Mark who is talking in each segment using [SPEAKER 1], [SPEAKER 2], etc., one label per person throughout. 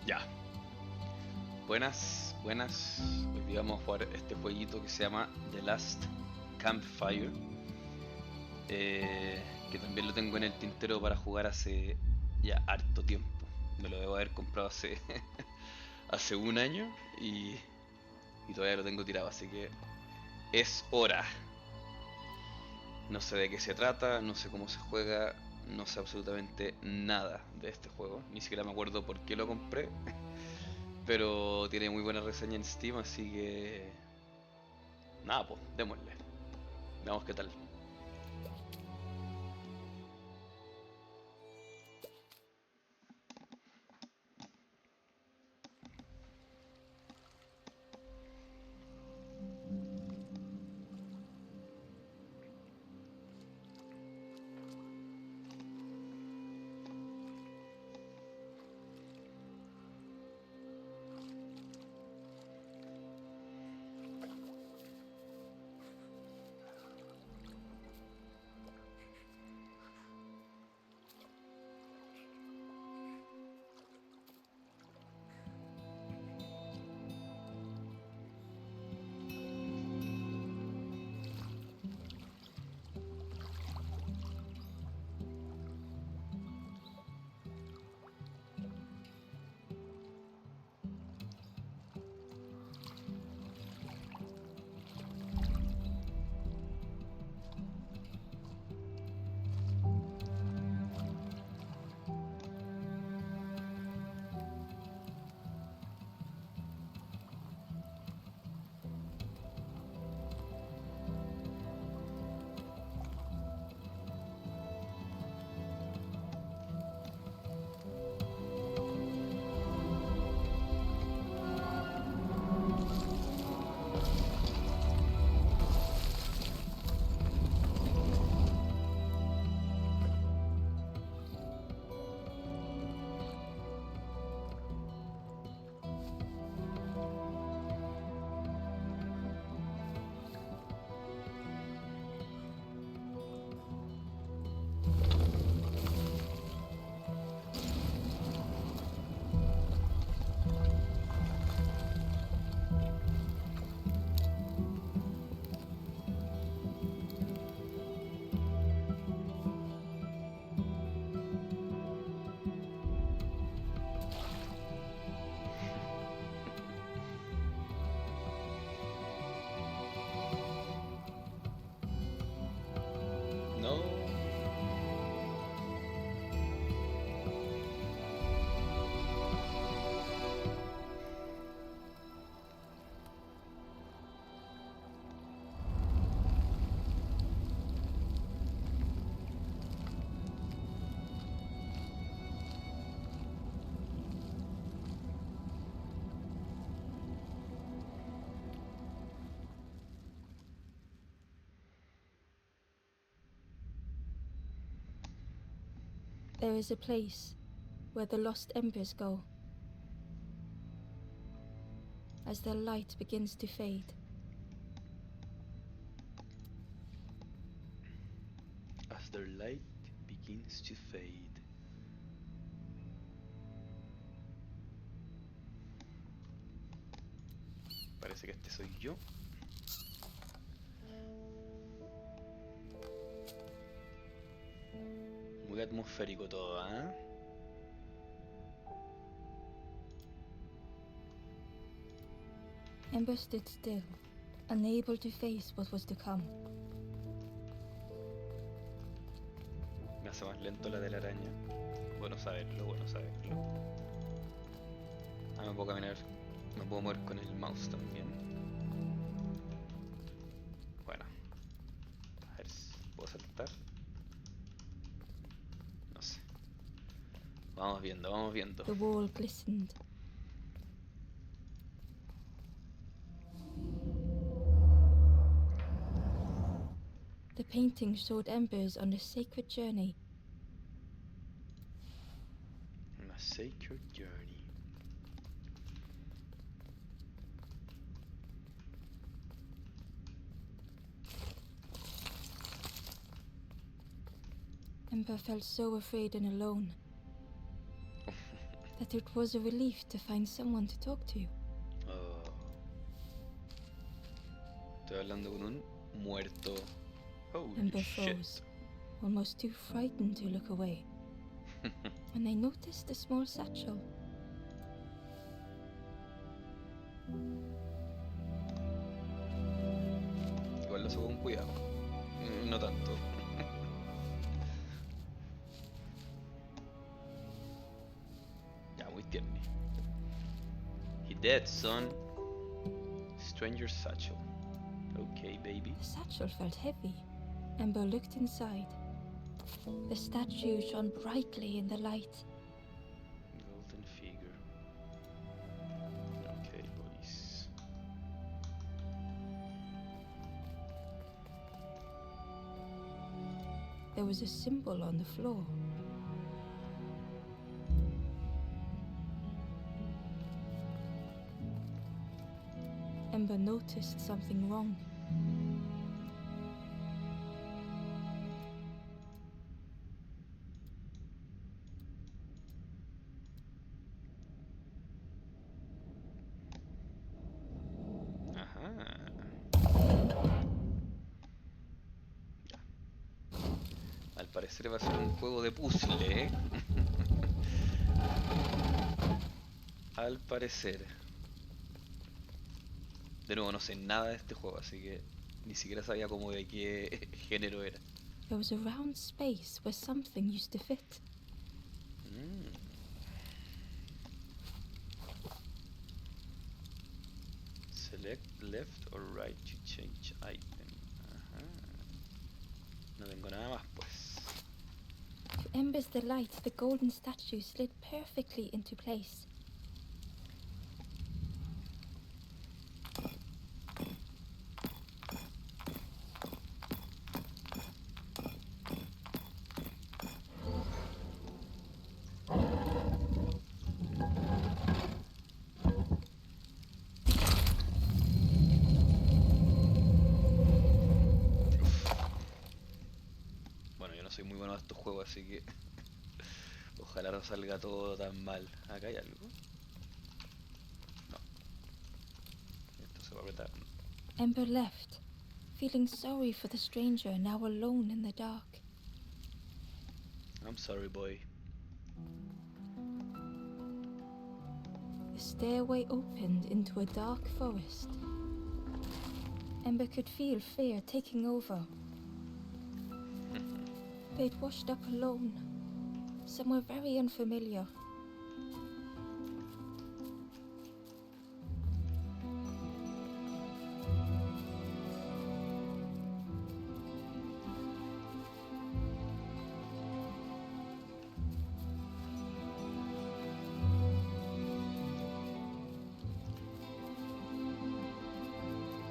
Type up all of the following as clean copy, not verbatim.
[SPEAKER 1] Ya, buenas, buenas. Hoy día vamos a jugar este jueguito que se llama The Last Campfire. Que también lo tengo en el tintero para jugar hace ya harto tiempo. Me lo debo haber comprado hace, hace un año y todavía lo tengo tirado, así que es hora. No sé de qué se trata, no sé cómo se juega, no sé absolutamente nada de este juego. Ni siquiera me acuerdo por qué lo compré. Pero tiene muy buena reseña en Steam, así que... Nada, pues, démosle. Veamos qué tal. No.
[SPEAKER 2] There is a place where the lost embers go as their light begins to fade.
[SPEAKER 1] As their light begins to fade. Parece que este soy yo. Muy atmosférico todo, ¿eh?
[SPEAKER 2] Ember stood still, unable to face what was to come.
[SPEAKER 1] Me hace más lento la telaraña. Bueno saberlo, bueno saberlo. Ah, me puedo caminar. Me puedo mover con el mouse también. Bueno. A ver si puedo saltar. No sé. Vamos viendo, vamos viendo.
[SPEAKER 2] The wall glistened. The painting showed embers on a sacred journey.
[SPEAKER 1] On a sacred journey.
[SPEAKER 2] Ember felt so afraid and alone. that it was a relief to find someone to talk to.
[SPEAKER 1] Oh. Estoy hablando con un muerto. Holy
[SPEAKER 2] Ember
[SPEAKER 1] shit.
[SPEAKER 2] froze, almost too frightened to look away, when they noticed a small satchel.
[SPEAKER 1] Igual lo subo con cuidado. No tanto. Ya, muy tierno. He dead, son. Stranger satchel. Okay, baby.
[SPEAKER 2] The satchel felt heavy. Ember looked inside. The statue shone brightly in the light.
[SPEAKER 1] Golden figure. Okay, boys.
[SPEAKER 2] There was a symbol on the floor. Ember noticed something wrong.
[SPEAKER 1] Ajá. Ya. Al parecer va a ser un juego de puzzle, ¿eh? Al parecer. De nuevo, no sé nada de este juego, así que ni siquiera sabía como de qué género era.
[SPEAKER 2] There was a round space where something used to fit.
[SPEAKER 1] Select left or right to change item. Ajá. No tengo nada más, pues.
[SPEAKER 2] To Ember's delight, the golden statue slid perfectly into place.
[SPEAKER 1] Bueno, yo no soy muy bueno a estos juegos, así que ojalá no salga todo tan mal. ¿Acá hay algo? No. Esto se va a apretar.
[SPEAKER 2] Ember left, feeling sorry for the stranger now alone in the dark.
[SPEAKER 1] I'm sorry, boy.
[SPEAKER 2] The stairway opened into a dark forest. Ember could feel fear taking over. They'd washed up alone, somewhere very unfamiliar.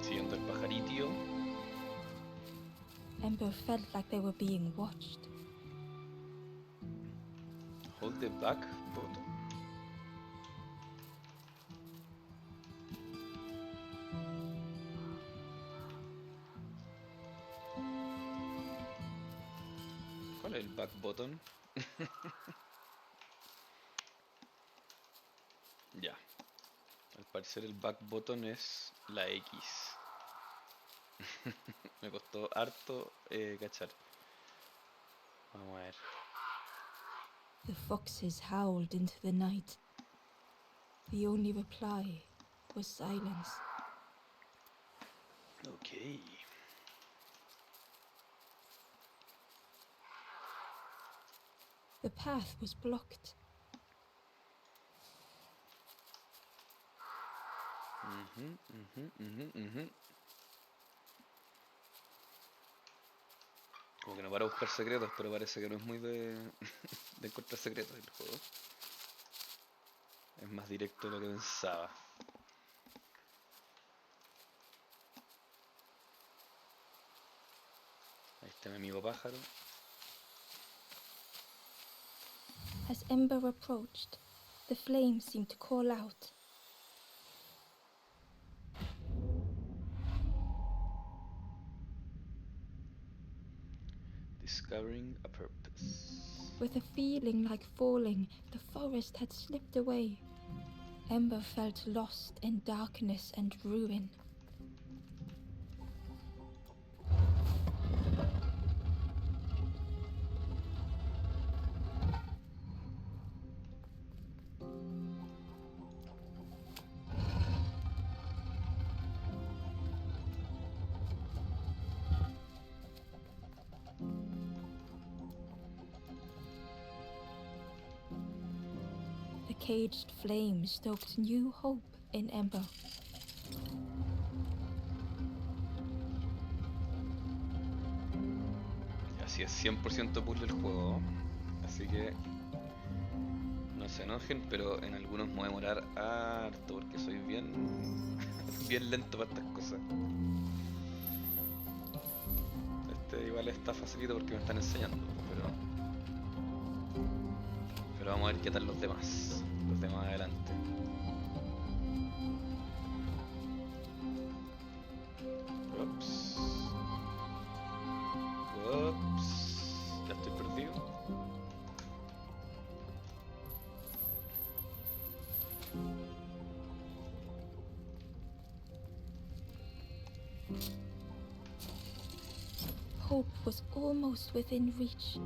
[SPEAKER 1] Siguiendo el pajaritio.
[SPEAKER 2] Ember felt like they were being watched.
[SPEAKER 1] Hold the back button. ¿Cuál es el back button? Ya. Al parecer el back button es la X. Me costó harto cachar. Vamos a ver.
[SPEAKER 2] The foxes howled into the night. The only reply was silence.
[SPEAKER 1] Ok.
[SPEAKER 2] The path was blocked. Como que no para buscar secretos, pero parece que no es muy de encontrar secretos en el juego. Es más directo de lo que pensaba. Ahí está mi amigo pájaro. As Ember approached, the flames seemed to call out.
[SPEAKER 1] Discovering a purpose.
[SPEAKER 2] With a feeling like falling, the forest had slipped away. Ember felt lost in darkness and ruin. The caged flame stoked new hope in Ember.
[SPEAKER 1] Así es 100% puzzle el juego, así que no se enojen, pero en algunos me voy a demorar harto porque soy bien bien lento para estas cosas. Este igual está facilito porque me están enseñando, pero vamos a ver qué tal los demás adelante. Ups. Ya estoy perdido.
[SPEAKER 2] Hope was almost within reach.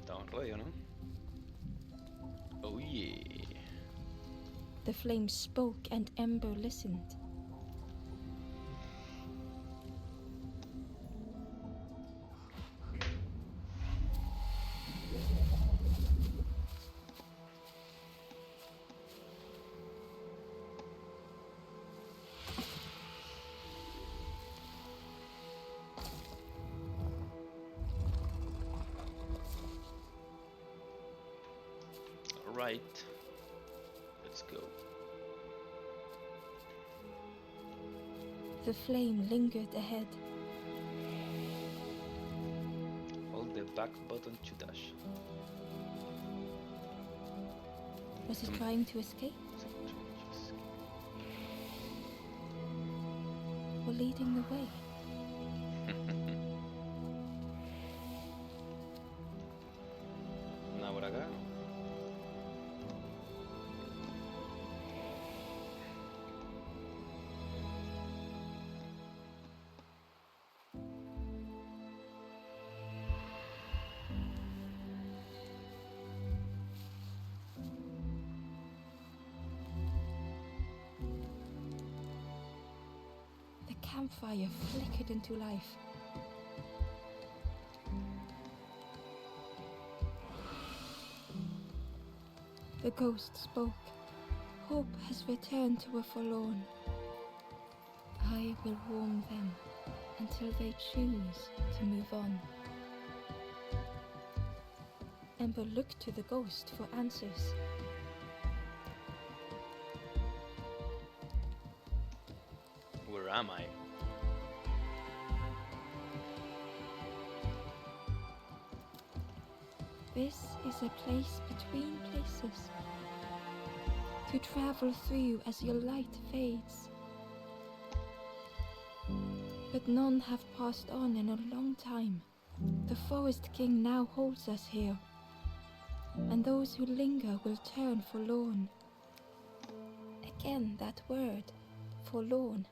[SPEAKER 1] Estamos radio, ¿no? Oh yeah.
[SPEAKER 2] The flame spoke and Ember listened.
[SPEAKER 1] Alright. Let's go.
[SPEAKER 2] The flame lingered ahead.
[SPEAKER 1] Hold the back button to dash.
[SPEAKER 2] Was it trying to escape or leading the way?
[SPEAKER 1] Nada por acá.
[SPEAKER 2] The campfire flickered into life. The ghost spoke. Hope has returned to a forlorn. I will warm them until they choose to move on. Ember looked to the ghost for answers.
[SPEAKER 1] Where am I?
[SPEAKER 2] This is a place between places to travel through as your light fades. But none have passed on in a long time. The Forest King now holds us here, and those who linger will turn forlorn. Again that word, forlorn.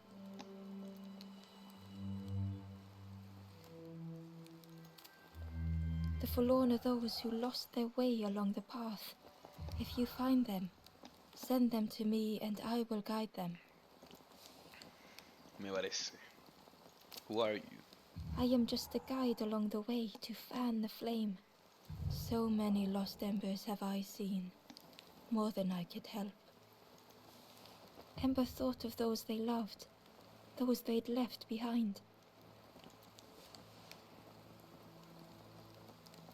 [SPEAKER 2] The forlorn are those who lost their way along the path. If you find them, send them to me and I will guide them.
[SPEAKER 1] Me parece. Who are you?
[SPEAKER 2] I am just a guide along the way to fan the flame. So many lost embers have I seen, more than I could help. Ember thought of those they loved, those they'd left behind.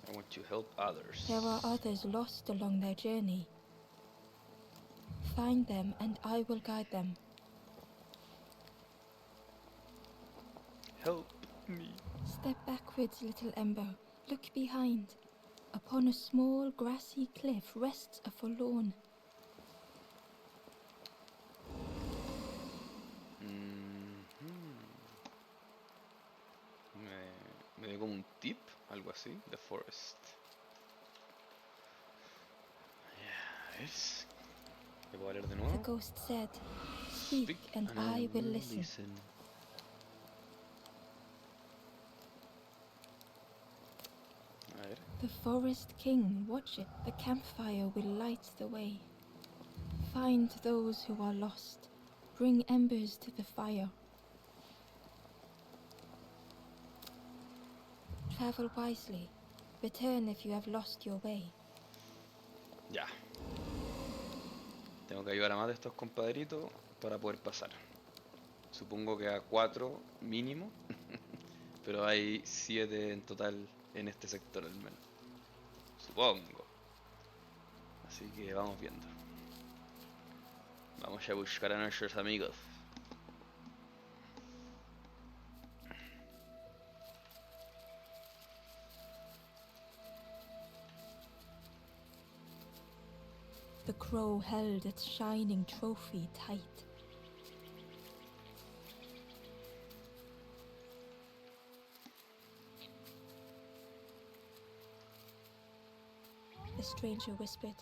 [SPEAKER 1] I want to help others.
[SPEAKER 2] There are others lost along their journey. Find them and I will guide them.
[SPEAKER 1] Help me.
[SPEAKER 2] Step backwards, little Ember. Look behind. Upon a small grassy cliff rests a forlorn.
[SPEAKER 1] como un tip, algo así. The forest. Ya, ¿ves? ¿Le puedo leer de
[SPEAKER 2] The
[SPEAKER 1] nuevo?
[SPEAKER 2] ghost said, "Speak, and I will listen."
[SPEAKER 1] A ver.
[SPEAKER 2] The forest king watcheth, the campfire will light the way. Find those who are lost, bring embers to the fire. Travel wisely, return if you have lost your way.
[SPEAKER 1] Ya. Tengo que ayudar a más de estos compadritos para poder pasar. Supongo que a 4 mínimo, pero hay 7 en total en este sector al menos. Supongo. Así que vamos viendo. Vamos a buscar a nuestros amigos.
[SPEAKER 2] The crow held its shining trophy tight. The stranger whispered,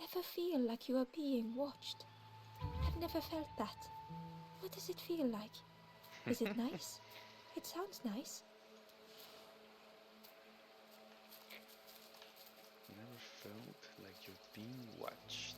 [SPEAKER 2] "Ever feel like you are being watched? I've never felt that. What does it feel like? Is it nice? It sounds nice."
[SPEAKER 1] Never felt like you're being watched.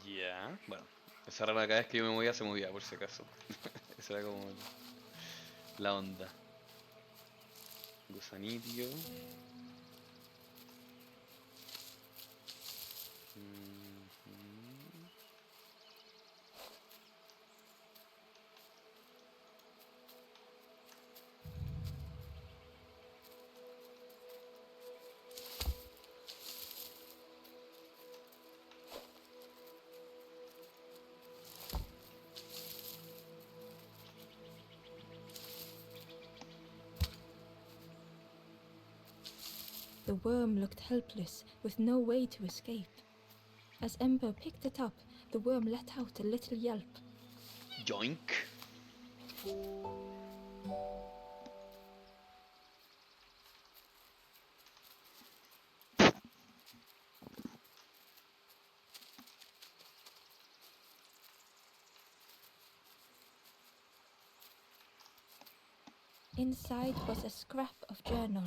[SPEAKER 1] Ya, bueno, esa rara cada vez que yo me movía se movía por si acaso. Esa era como la onda. Gusanillo.
[SPEAKER 2] The worm looked helpless, with no way to escape. As Ember picked it up, the worm let out a little yelp.
[SPEAKER 1] Yoink.
[SPEAKER 2] Inside was a scrap of journal.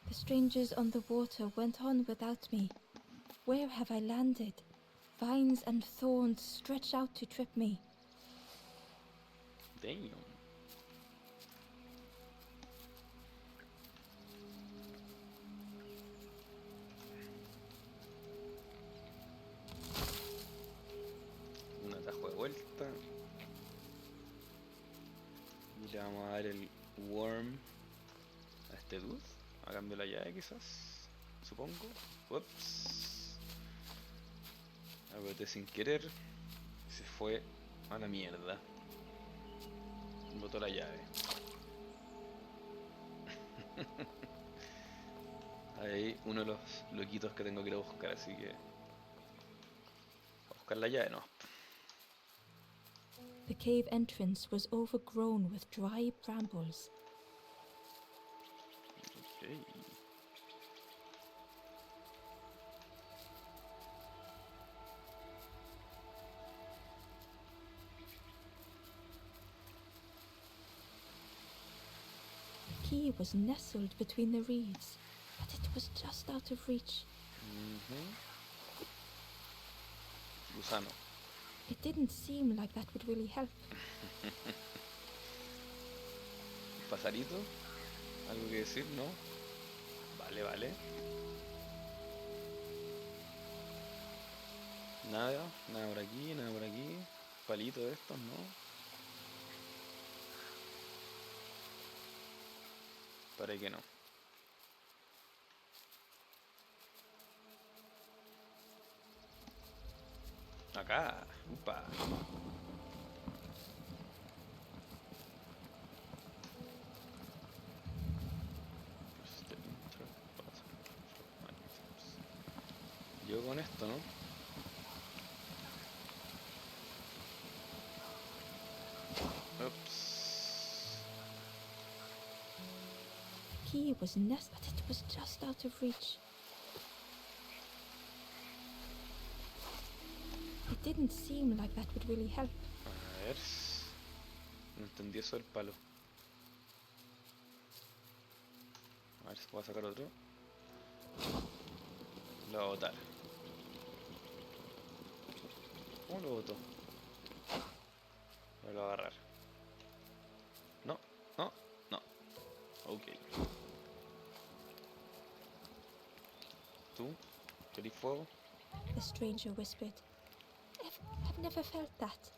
[SPEAKER 2] The strangers on the water went on without me. Where have I landed? Vines and thorns stretch out to trip me.
[SPEAKER 1] Damn. Un atajo de vuelta. Y le vamos a dar el worm a este dude. A cambio de la llave quizás. Supongo. Ups. Apreté sin querer. Se fue a la mierda. Botó la llave. Hay uno de los loquitos que tengo que ir a buscar, así que... a buscar la llave, no.
[SPEAKER 2] The cave entrance was overgrown with dry brambles.
[SPEAKER 1] Okay.
[SPEAKER 2] The key was nestled between the reeds, but it was just out of reach.
[SPEAKER 1] Gusano.
[SPEAKER 2] It didn't seem like that would really help.
[SPEAKER 1] ¿Pasarito? ¿Algo que decir? ¿No? Vale, vale. Nada, nada por aquí, nada por aquí. Palito de estos, ¿no? Para que no. Acá. Upa. Yo con esto, ¿no? Ups.
[SPEAKER 2] The key was nest, but it was just out of reach. It didn't seem like that would really help.
[SPEAKER 1] A ver. No entendí eso del palo. A ver si puedo sacar otro. Lo voy a botar. ¿Cómo lo boto? Me lo voy a agarrar. No, no, no. Ok. ¿Tú? ¿Querés fuego?
[SPEAKER 2] The stranger whispered. I've never felt that.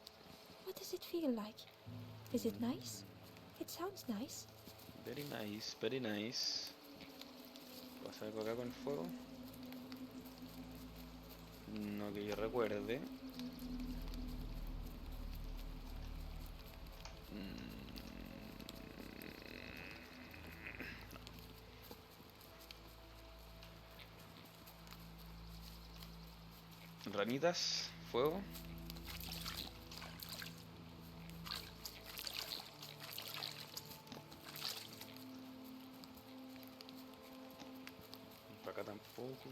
[SPEAKER 2] What does it feel like? Is it nice? It sounds nice.
[SPEAKER 1] Very nice, very nice. ¿Pasa algo acá con el fuego? No que yo recuerde. Ramitas, fuego. Para acá tampoco.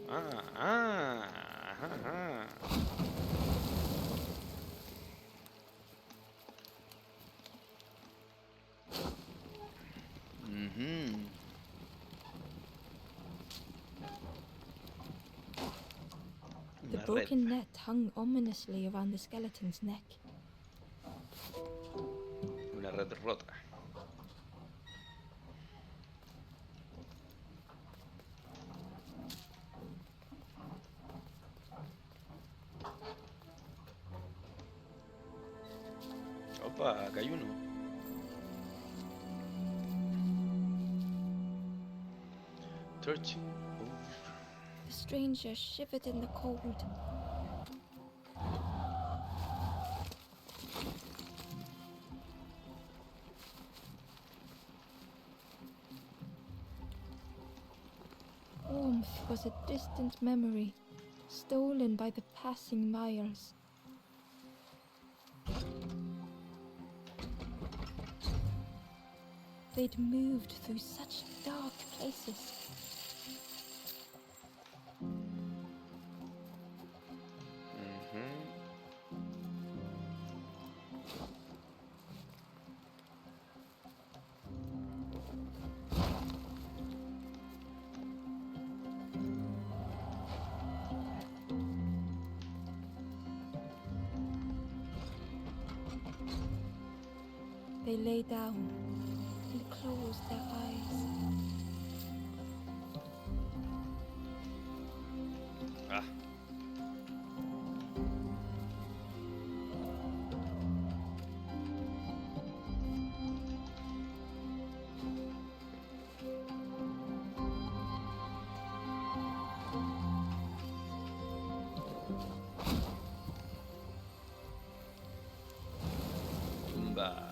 [SPEAKER 1] Ajá.
[SPEAKER 2] The broken net hung ominously around the skeleton's neck.
[SPEAKER 1] Una red rota. Opa, acá hay uno. Torching.
[SPEAKER 2] The stranger shivered in the cold. Warmth was a distant memory, stolen by the passing miles. They'd moved through such dark places. They lay down and closed their eyes.
[SPEAKER 1] Ah. Tumba.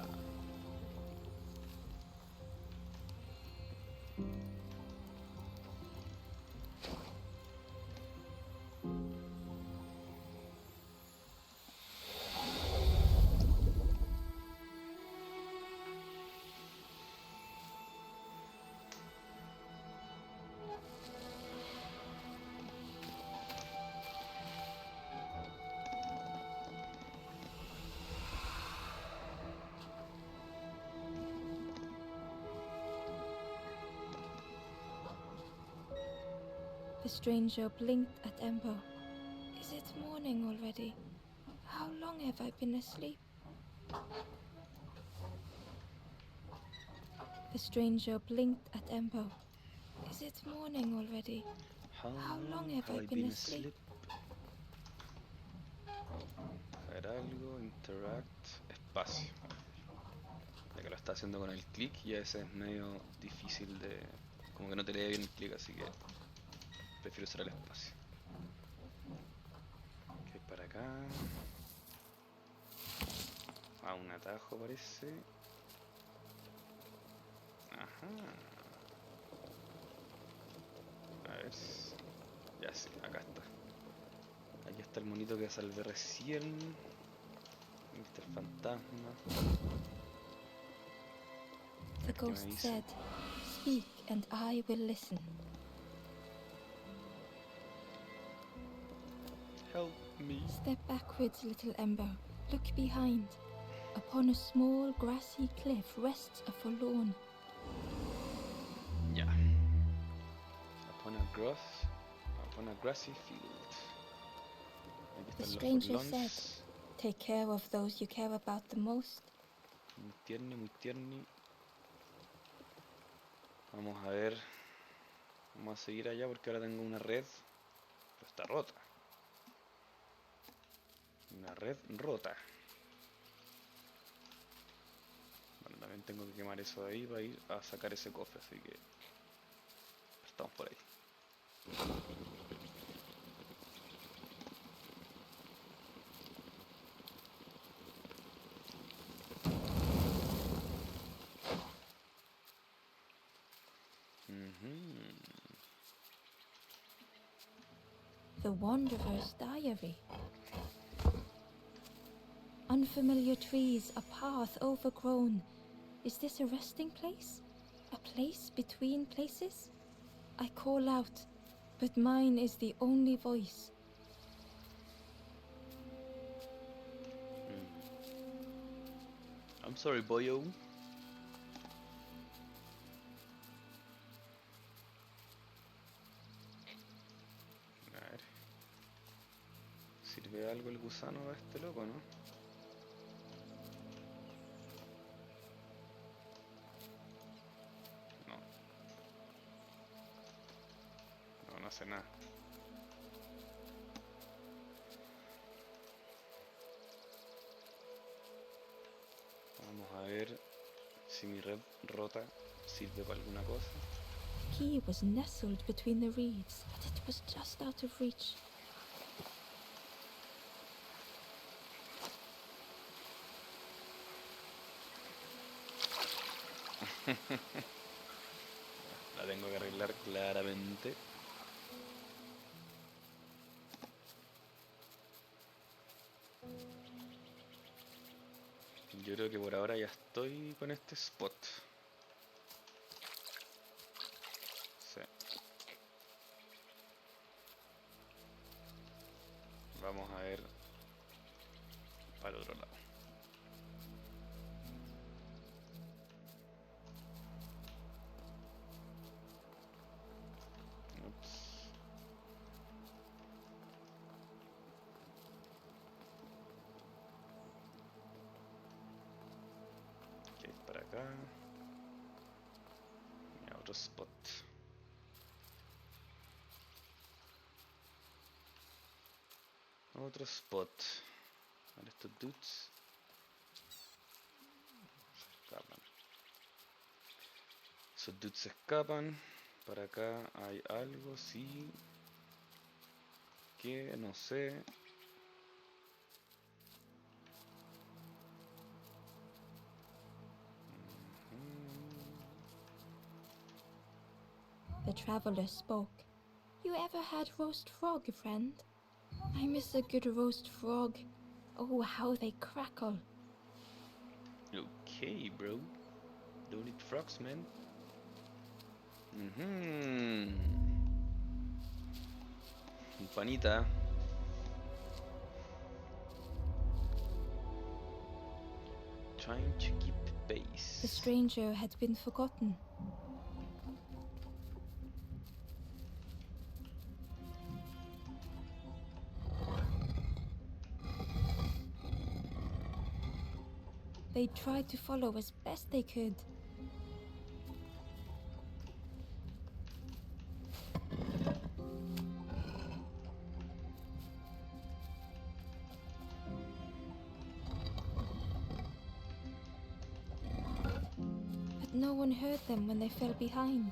[SPEAKER 2] The stranger blinked at Ember. Is it morning already? How long have I been asleep? The stranger blinked at Ember. Is it morning already? How long have I been asleep?
[SPEAKER 1] Hacer algo, interact, espacio. que lo está haciendo con el clic y a veces es medio difícil de... como que no te lee bien el clic, así que prefiero usar el espacio. Ok, para acá. Ah, un atajo parece. Ajá. A ver. Ya sí, acá está. Aquí está el monito que salvé recién. Aquí está el fantasma. A
[SPEAKER 2] The
[SPEAKER 1] ver qué me
[SPEAKER 2] ghost
[SPEAKER 1] dice.
[SPEAKER 2] said, "Speak and I will listen."
[SPEAKER 1] Help me.
[SPEAKER 2] Step backwards, little Ember. Look behind. Upon a small grassy cliff rests a forlorn.
[SPEAKER 1] Ya. Upon a grassy field. Aquí
[SPEAKER 2] The
[SPEAKER 1] están los
[SPEAKER 2] stranger said,
[SPEAKER 1] forlorns.
[SPEAKER 2] "Take care of those you care about the most."
[SPEAKER 1] Muy tierni, muy tierni. Vamos a ver. Vamos a seguir allá porque ahora tengo una red. Pero está rota. Una red rota. Bueno, también tengo que quemar eso de ahí para ir a sacar ese cofre, así que estamos por ahí.
[SPEAKER 2] The Wanderer's Diary. Unfamiliar trees, a path overgrown. Is this a resting place? A place between places? I call out, but mine is the only voice.
[SPEAKER 1] I'm sorry, boyo. A ver. ¿Sirve algo el gusano de este loco, no? No. No, no hace nada. Vamos a ver si mi red rota sirve para alguna cosa.
[SPEAKER 2] The key was nestled between the reeds, but it was just out of reach.
[SPEAKER 1] La tengo que arreglar claramente. Yo creo que por ahora ya estoy con este spot. Sí. Vamos a ver para el otro lado. Ups. Ok, para acá. Y a otro spot. Otro spot. Ahora estos dudes se escapan. Esos dudes se escapan. Para acá hay algo, sí. Que no sé.
[SPEAKER 2] The traveler spoke. "You ever had roast frog, friend? I miss a good roast frog. Oh, how they crackle."
[SPEAKER 1] Okay, bro. Don't eat frogs, man. Panita. Trying to keep pace.
[SPEAKER 2] The stranger had been forgotten. They tried to follow as best they could. no one heard them when they fell behind.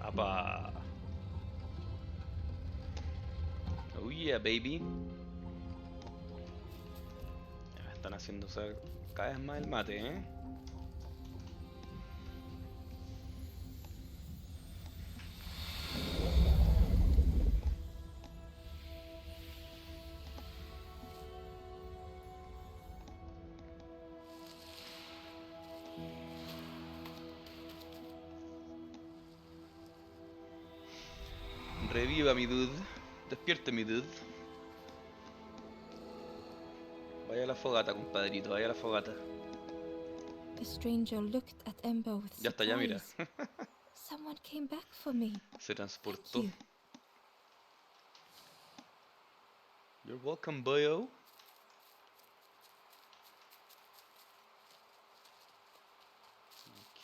[SPEAKER 1] ¡Apa! Oh yeah, baby. Ya me están haciendo usar cada vez más el mate, ¿eh? Reviva mi dude. Despierte mi dude. Vaya a la fogata, compadrito, vaya a la fogata.
[SPEAKER 2] The stranger looked at Ember with
[SPEAKER 1] Ya está, ya mira.
[SPEAKER 2] surprise. Someone came back for me.
[SPEAKER 1] Se
[SPEAKER 2] Thank
[SPEAKER 1] transportó.
[SPEAKER 2] you.
[SPEAKER 1] You're welcome, boyo.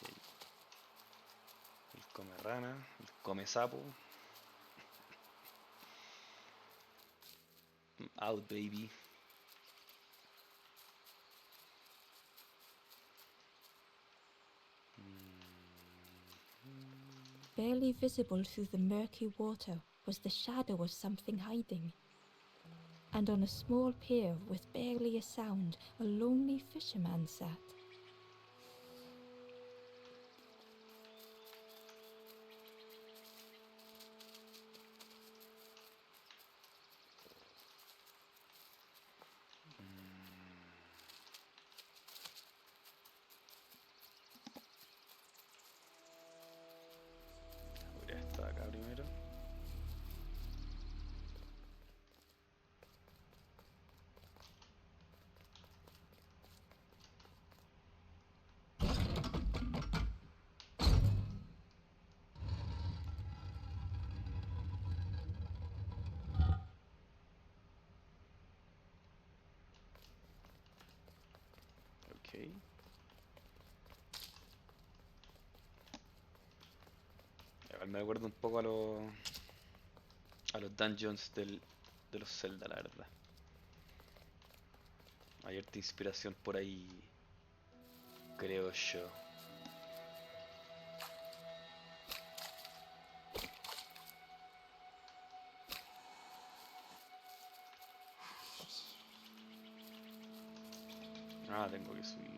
[SPEAKER 1] Okay. El come rana, el come sapo. I'm out, baby.
[SPEAKER 2] Barely visible through the murky water was the shadow of something hiding. And on a small pier with barely a sound, a lonely fisherman sat.
[SPEAKER 1] Abrir esta de acá primero. Ok. Igual me recuerda un poco a los dungeons de los Zelda, la verdad. Hay harta inspiración por ahí, creo yo. Ah, tengo que subir.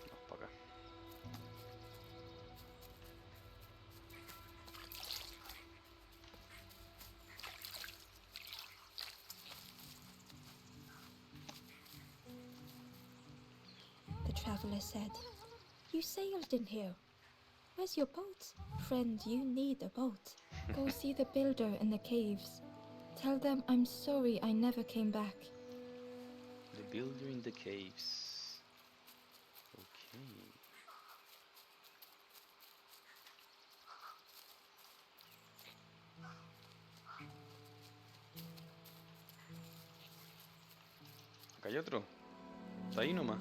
[SPEAKER 1] Vamos para acá.
[SPEAKER 2] The traveler said, "You sailed in here. Where's your boat? Friend, you need a boat. Go see the builder in the caves. Tell them I'm sorry I never came back."
[SPEAKER 1] The builder in the caves. Okay. Acá hay otro. Está ahí nomás.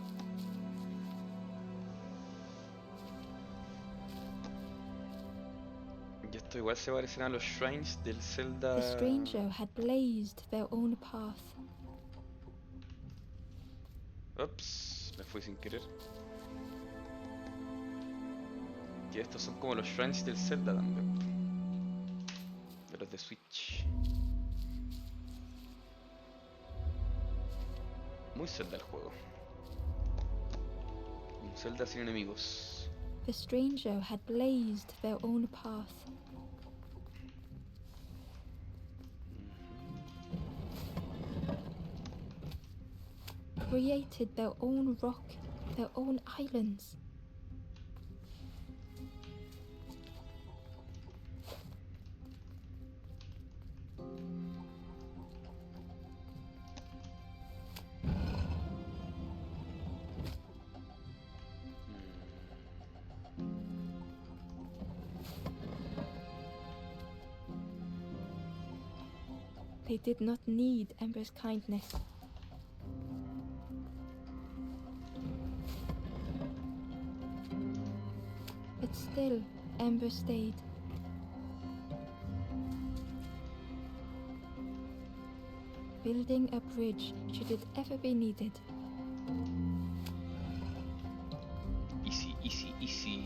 [SPEAKER 1] Y esto igual se parecerá a los shrines del Zelda.
[SPEAKER 2] The stranger had blazed their own path.
[SPEAKER 1] Ups, me fui sin querer. Que estos son como los shrines del Zelda también. De los de Switch. Muy Zelda el juego. Un Zelda sin enemigos.
[SPEAKER 2] The stranger had blazed their own path. Created their own rock, their own islands. They did not need Ember's kindness. But still, Ember stayed. Building a bridge should it ever be needed.
[SPEAKER 1] Easy, easy, easy.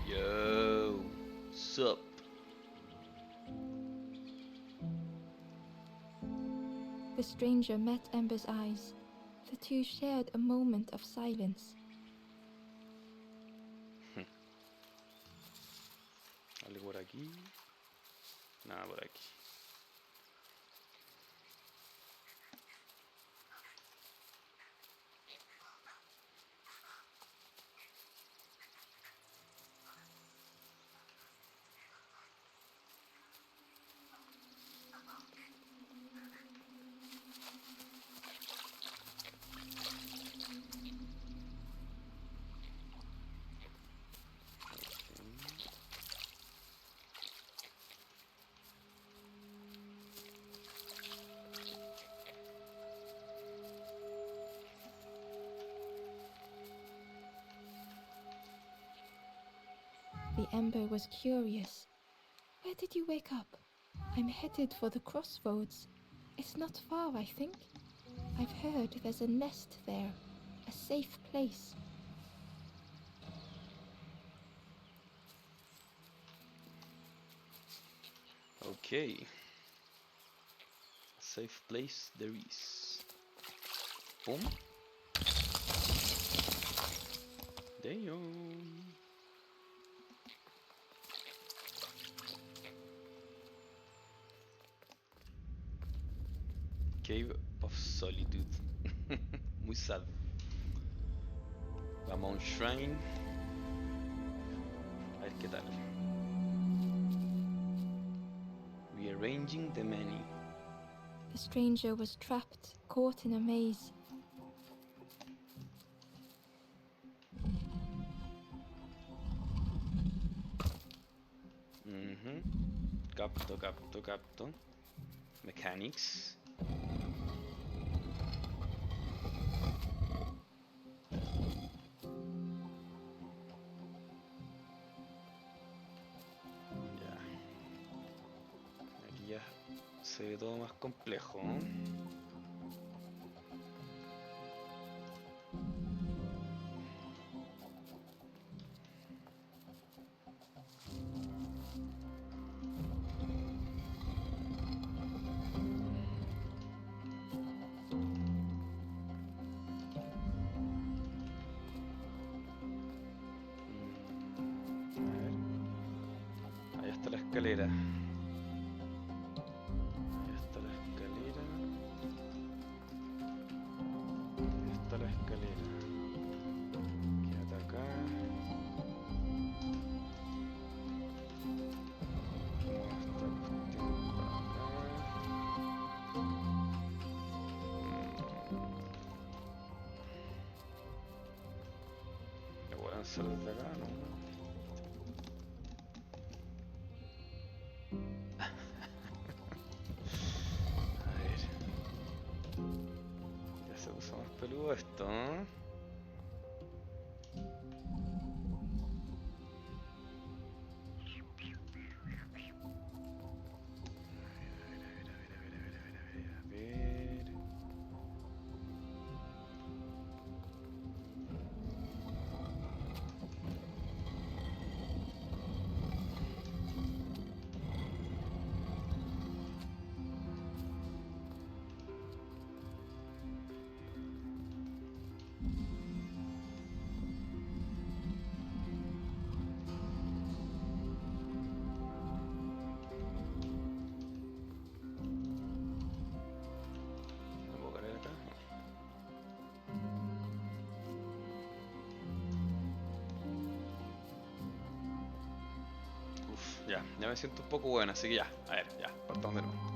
[SPEAKER 1] Yo, sup?
[SPEAKER 2] The stranger met Ember's eyes. The two shared a moment of silence.
[SPEAKER 1] Algo por aquí. Nada por aquí.
[SPEAKER 2] The Ember was curious. Where did you wake up? I'm headed for the crossroads. It's not far, I think. I've heard there's a nest there, a safe place.
[SPEAKER 1] Okay. Safe place there is. Boom. Damn. Cave of Solitude. Muy sad. Vamos a un shrine. A ver qué tal. Rearranging the menu.
[SPEAKER 2] The stranger was trapped, caught in a maze.
[SPEAKER 1] Capto, capto, capto. Mechanics. Ya. Aquí ya se ve todo más complejo, ¿no? Ahí está la escalera. Ahí está la escalera. Ahí está la escalera. Quédate acá. Mueve esta cuestión para acá. ¿Le voy a lanzar desde acá? No. Más peludo esto, ¿no? Ya me siento un poco bueno, así que ya, a ver, ya, partamos de nuevo.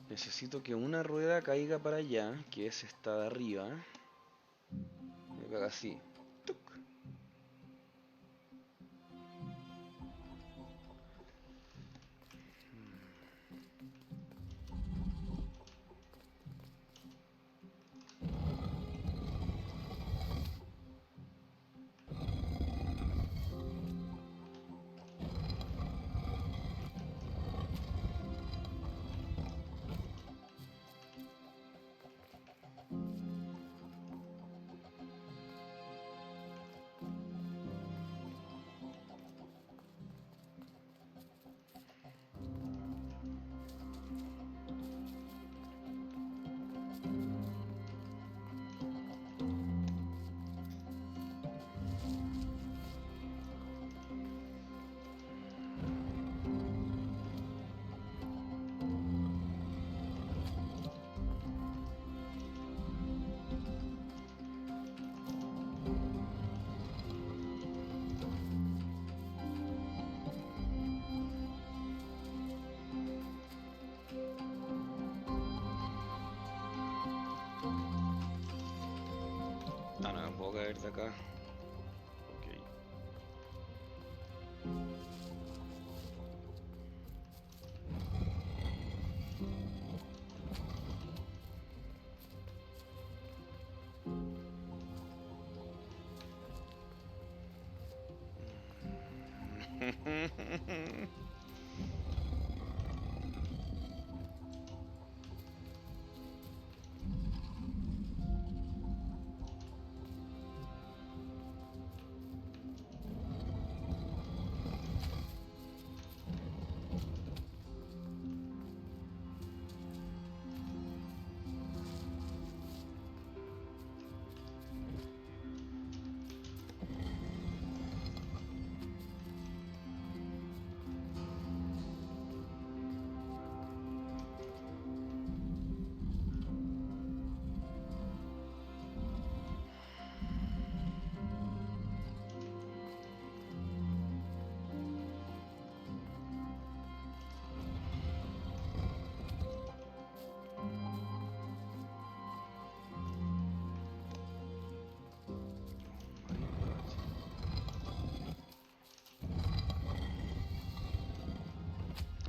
[SPEAKER 1] Necesito que una rueda caiga para allá, que es esta de arriba. Me caga así. Tuc. Ah, no me puedo caer de acá. Ok.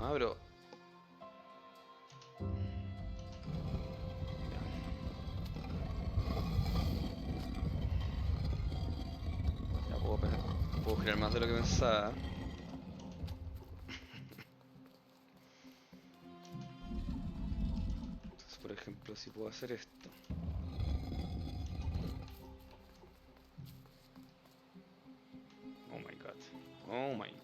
[SPEAKER 1] Ah, pero... Ya puedo girar más de lo que pensaba. Entonces, por ejemplo, si puedo hacer esto. Oh my god. Oh my god.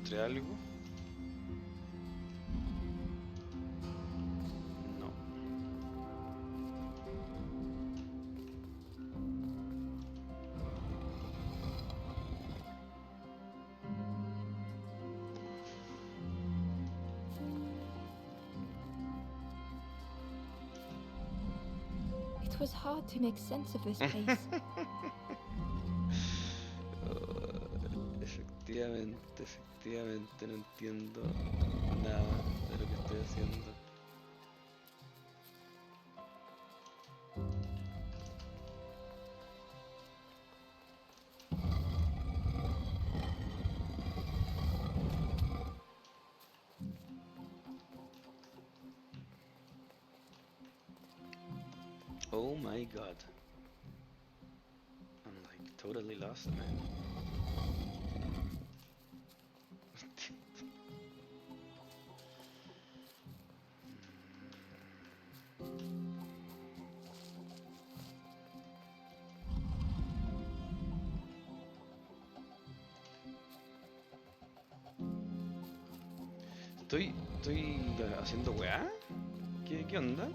[SPEAKER 1] encontré algo. No.
[SPEAKER 2] It was hard to make sense of this place.
[SPEAKER 1] Efectivamente no entiendo nada de lo que estoy haciendo. Oh my god. I'm like totally lost, man. Estoy haciendo weá. ¿Qué onda?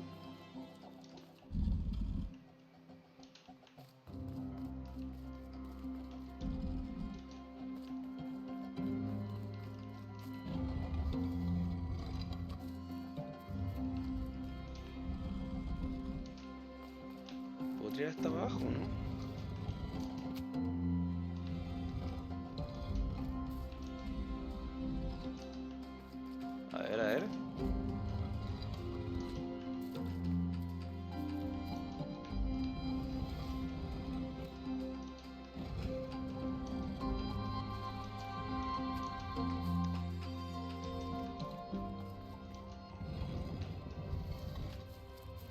[SPEAKER 1] Podría estar abajo, ¿no? A ver, a ver.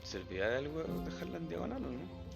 [SPEAKER 1] ¿Servirá de algo dejarla en diagonal o no?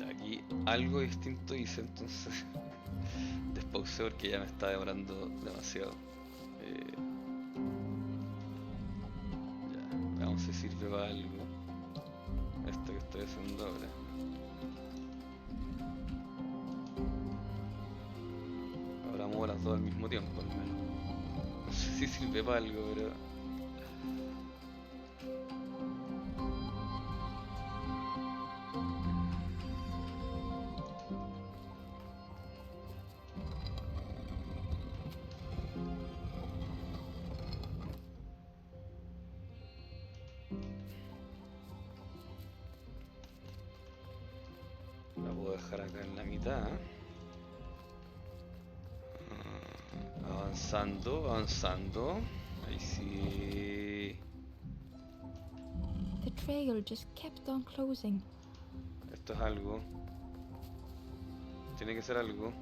[SPEAKER 1] Aquí algo distinto hice, entonces despausé porque ya me está demorando demasiado. Ya, veamos si sirve para algo esto que estoy haciendo ahora. Ahora muevo las dos al mismo tiempo, al menos. No sé si sirve para algo, pero... La puedo dejar acá en la mitad. Avanzando, avanzando. Ahí sí.
[SPEAKER 2] The trail just kept on closing.
[SPEAKER 1] Esto es algo. Tiene que ser algo.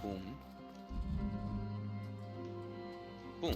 [SPEAKER 1] Pum. Pum.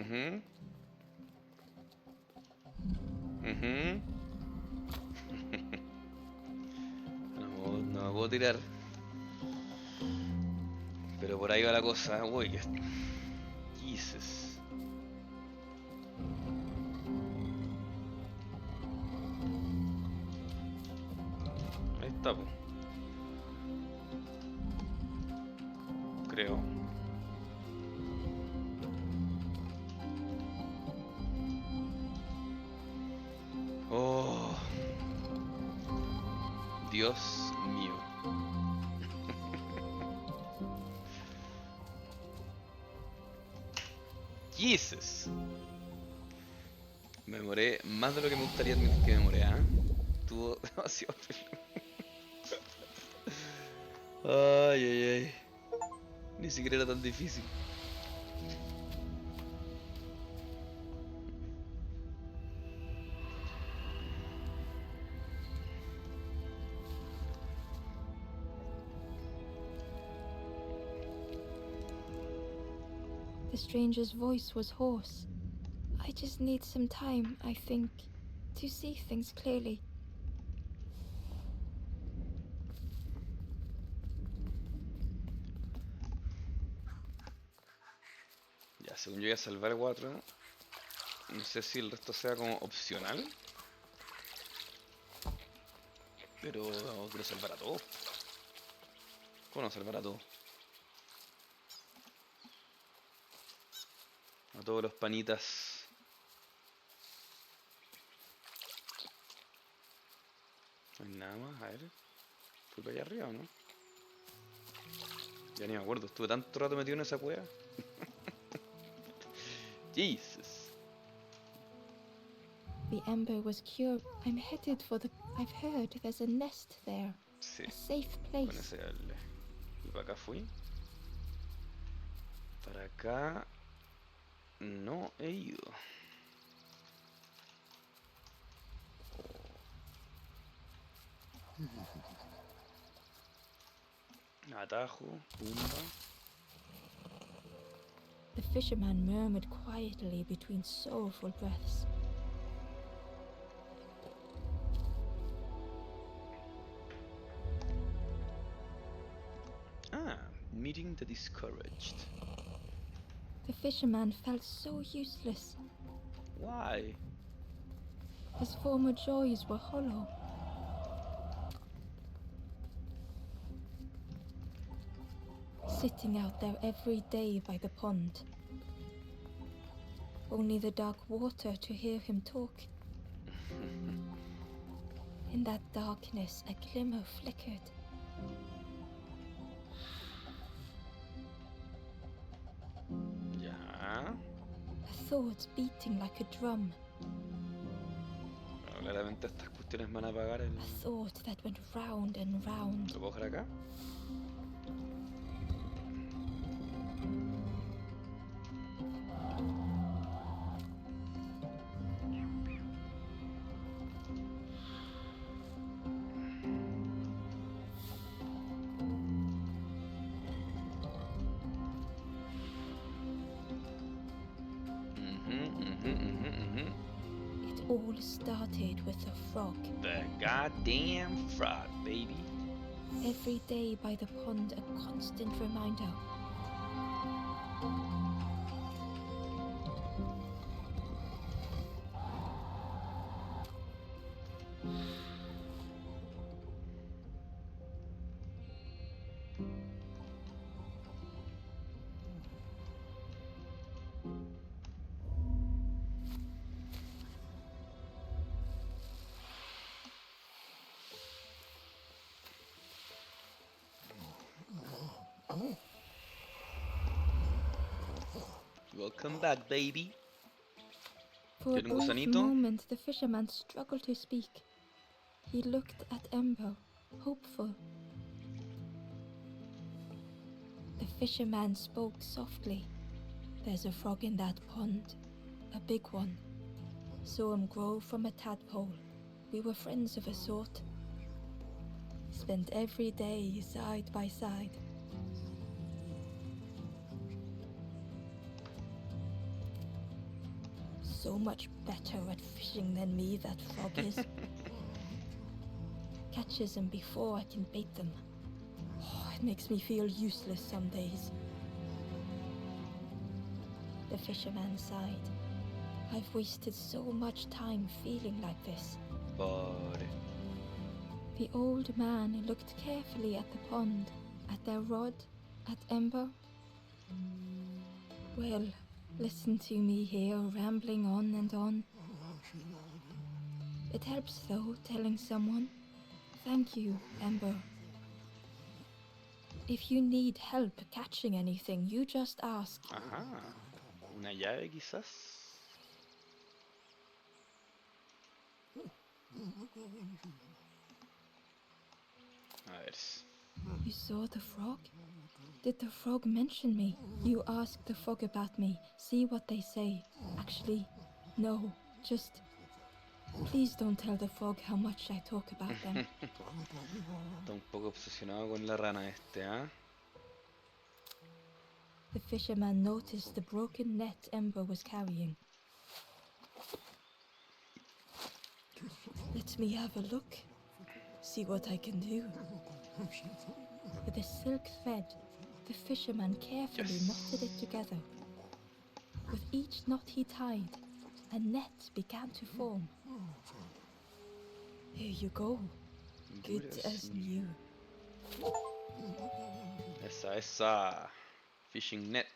[SPEAKER 1] ujú. Ujú. No me puedo tirar. Pero por ahí va la cosa. Uy, que... Jesus. Ahí está, po. Creo. Oh, Dios mío. Jesus. Me demoré más de lo que me gustaría admitir que me demoré, ¿ah? Estuvo demasiado feo. Ay, ay, ay. Ni siquiera era tan difícil.
[SPEAKER 2] The stranger's voice was hoarse. I just need some time, I think, to see things clearly.
[SPEAKER 1] Ya, según yo voy a salvar 4. No sé si el resto sea como opcional. Pero quiero salvar a todos. ¿Cómo no salvar a todos? A todos los panitas. No hay nada más, a ver. ¿Fui para allá arriba o no? Ya ni me acuerdo, estuve tanto rato metido en esa cueva. Jesus.
[SPEAKER 2] The ember was cured. I'm headed for the... I've heard there's a nest there.
[SPEAKER 1] Sí,
[SPEAKER 2] A safe
[SPEAKER 1] con
[SPEAKER 2] place.
[SPEAKER 1] ese darle. Y para acá fui. Para acá no he ido. Atajo, pumba.
[SPEAKER 2] The fisherman murmured quietly between sorrowful breaths.
[SPEAKER 1] Ah, meeting the discouraged.
[SPEAKER 2] The fisherman felt so useless.
[SPEAKER 1] Why?
[SPEAKER 2] His former joys were hollow. Sitting out there every day by the pond. Only the dark water to hear him talk. In that darkness, a glimmer flickered.
[SPEAKER 1] Ya.
[SPEAKER 2] A thought beating like a drum.
[SPEAKER 1] Bueno, claramente estas cuestiones van a apagar el...
[SPEAKER 2] A thought that went round and round.
[SPEAKER 1] ¿Lo puedo dejar acá?
[SPEAKER 2] It all started with a frog.
[SPEAKER 1] The goddamn frog, baby.
[SPEAKER 2] Every day by the pond, a constant reminder.
[SPEAKER 1] Welcome back, baby.
[SPEAKER 2] For a
[SPEAKER 1] ¿Tiene un
[SPEAKER 2] brief
[SPEAKER 1] gusanito?
[SPEAKER 2] moment, the fisherman struggled to speak. He looked at Ember, hopeful. The fisherman spoke softly. There's a frog in that pond, a big one. Saw him grow from a tadpole. We were friends of a sort. Spent every day side by side. so much better at fishing than me, that frog is. Catches them before I can bait them. Oh, it makes me feel useless some days. The fisherman sighed. I've wasted so much time feeling like this.
[SPEAKER 1] Pobre.
[SPEAKER 2] The old man looked carefully at the pond, at their rod, at Ember. Well, listen to me here, rambling on and on. It helps, though, telling someone. Thank you, Ember. If you need help catching anything, you just ask.
[SPEAKER 1] Ajá. Una llave, quizás. A ver.
[SPEAKER 2] You saw the frog? Did the frog mention me? You ask the frog about me, see what they say. Actually, no, just... Please don't tell the frog how much I talk about them.
[SPEAKER 1] Está un poco obsesionado con la rana este, ¿ah?
[SPEAKER 2] The fisherman noticed the broken net Ember was carrying. Let me have a look. See what I can do. With a silk thread, the fisherman carefully knotted it together. With each knot he tied, a net began to form. Here you go. Good as new.
[SPEAKER 1] Esa. Fishing net.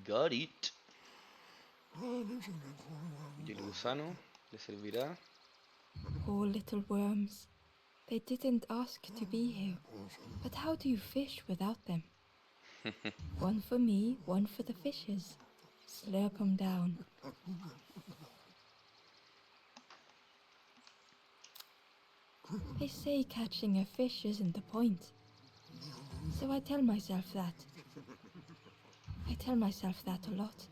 [SPEAKER 1] Got it. Y el gusano le servirá.
[SPEAKER 2] Poor little worms. They didn't ask to be here. But how do you fish without them? One for me, one for the fishes. Slurp 'em down. They say catching a fish isn't the point. So I tell myself that. I tell myself that a lot.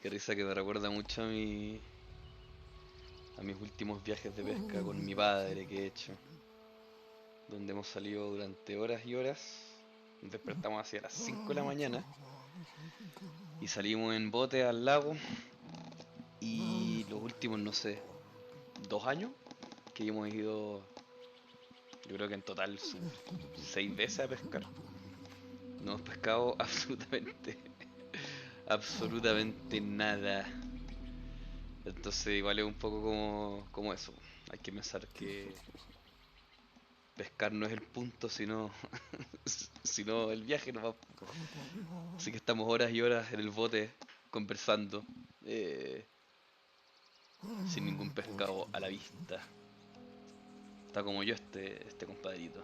[SPEAKER 1] Qué risa, que me recuerda mucho a mis últimos viajes de pesca con mi padre que he hecho, donde hemos salido durante horas y horas. Nos despertamos hacia las 5 de la mañana y salimos en bote al lago, y los últimos, no sé, 2 años que hemos ido, yo creo que en total 6 veces a pescar. No hemos pescado absolutamente nada. Entonces igual es un poco como eso. Hay que pensar que pescar no es el punto, sino sino el viaje nomás. Así que estamos horas y horas en el bote conversando, sin ningún pescado a la vista. Está como yo este compadrito.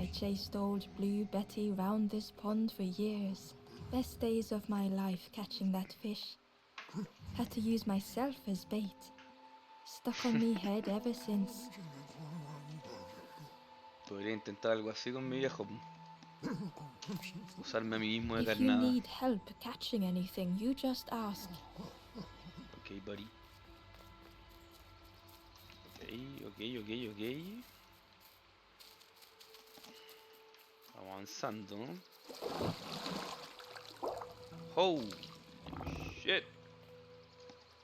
[SPEAKER 2] I chased old Blue Betty round this pond for years. Best days of my life catching that fish. Had to use myself as bait. Stuck on me head ever since.
[SPEAKER 1] Podría intentar algo así con mi viejo. Usarme a mí mismo de
[SPEAKER 2] If you
[SPEAKER 1] carnada.
[SPEAKER 2] need help catching anything, you just ask.
[SPEAKER 1] Ok, buddy. Ok. Avanzando. Oh, shit.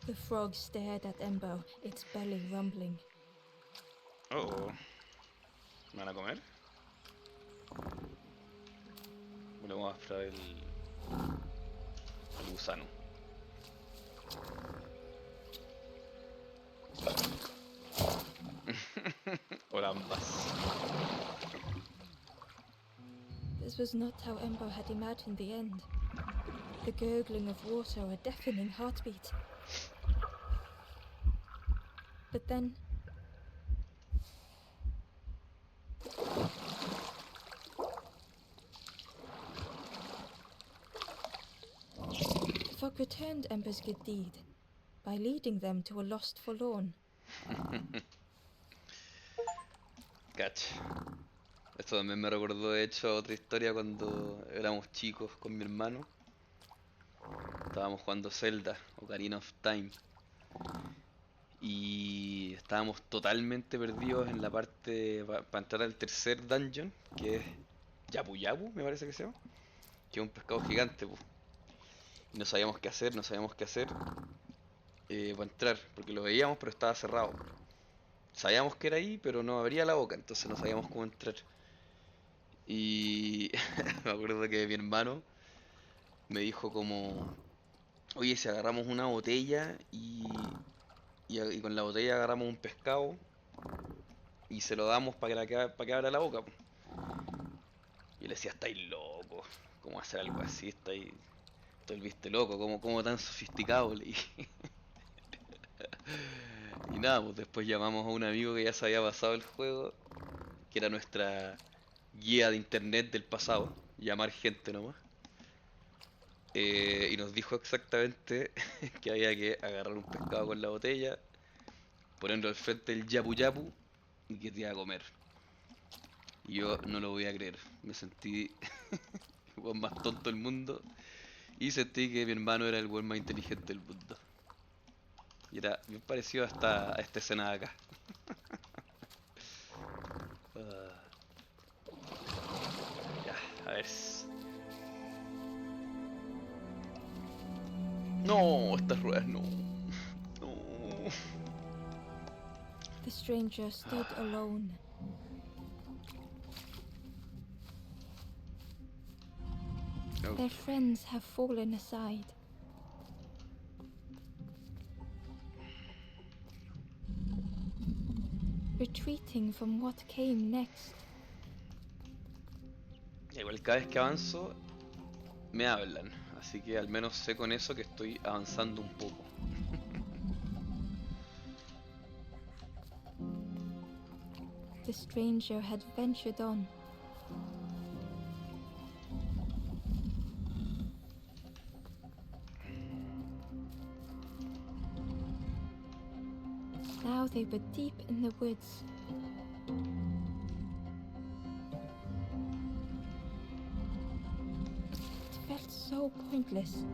[SPEAKER 2] The frog stared at Ember, its belly rumbling.
[SPEAKER 1] Oh. ¿Me van a comer? Bueno, vamos a esperar el gusano. O ambas.
[SPEAKER 2] This was not how Ember had imagined the end. The gurgling of water, a deafening heartbeat. But then... the frog returned Ember's good deed by leading them to a lost forlorn.
[SPEAKER 1] Cacha. Esto también me recordó, de hecho, otra historia cuando éramos chicos con mi hermano. Estábamos jugando Zelda, Ocarina of Time. Y estábamos totalmente perdidos en la parte para entrar al tercer dungeon, que es Yapu Yapu, me parece que se llama. Que es un pescado gigante, pues. No sabíamos qué hacer, no sabíamos qué hacer para entrar, porque lo veíamos pero estaba cerrado. Sabíamos que era ahí, pero no abría la boca, entonces no sabíamos cómo entrar. Y me acuerdo que mi hermano me dijo como, oye, si agarramos una botella y con la botella agarramos un pescado y se lo damos para que abra la boca, po. Y le decía, estáis loco, ¿cómo hacer algo así? Estoy viste loco, ¿cómo tan sofisticado? Le dije. Y nada, pues después llamamos a un amigo que ya se había pasado el juego, que era nuestra guía de internet del pasado, llamar gente nomás. Y nos dijo exactamente que había que agarrar un pescado con la botella, ponerlo al frente del yapu yapu y que te iba a comer. Y yo no lo voy a creer, me sentí el weón más tonto del mundo y sentí que mi hermano era el weón más inteligente del mundo. Y era bien parecido a esta escena de acá. Ah, ya, a ver. No, estas ruedas no. No.
[SPEAKER 2] The stranger stood alone. Their
[SPEAKER 1] Ok.
[SPEAKER 2] friends have fallen aside. Retreating from what came next.
[SPEAKER 1] Igual cada vez que avanzo me hablan, así que al menos sé con eso que estoy avanzando un poco.
[SPEAKER 2] The stranger had ventured on. Now they were deep in the woods. It felt so pointless.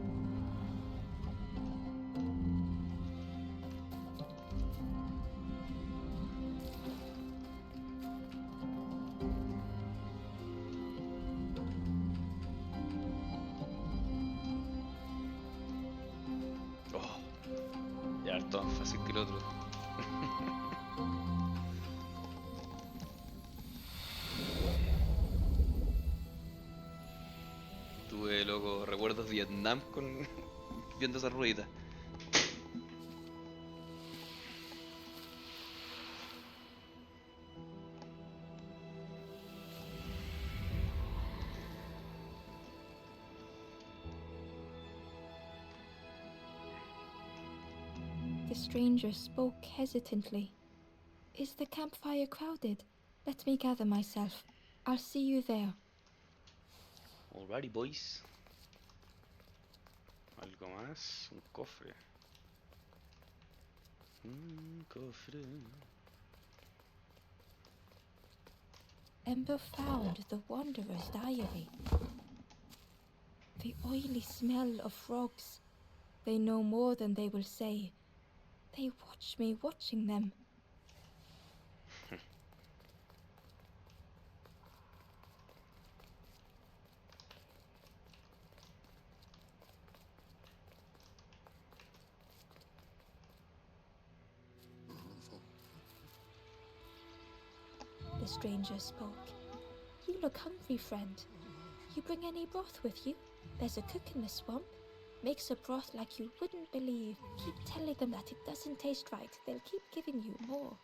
[SPEAKER 1] Oh, ya harto más fácil que el otro. Tuve, loco, recuerdos de Vietnam con viendo esa ruedita.
[SPEAKER 2] The stranger spoke hesitantly. Is the campfire crowded? Let me gather myself. I'll see you there.
[SPEAKER 1] Alrighty, boys. Algo más, un cofre. Un cofre.
[SPEAKER 2] Ember found the wanderer's diary. The oily smell of frogs. They know more than they will say. They watch me watching them. The stranger spoke. You look hungry, friend. You bring any broth with you? There's a cook in the swamp. Makes a broth like you wouldn't believe. Keep telling them that it doesn't taste right. They'll keep giving you more.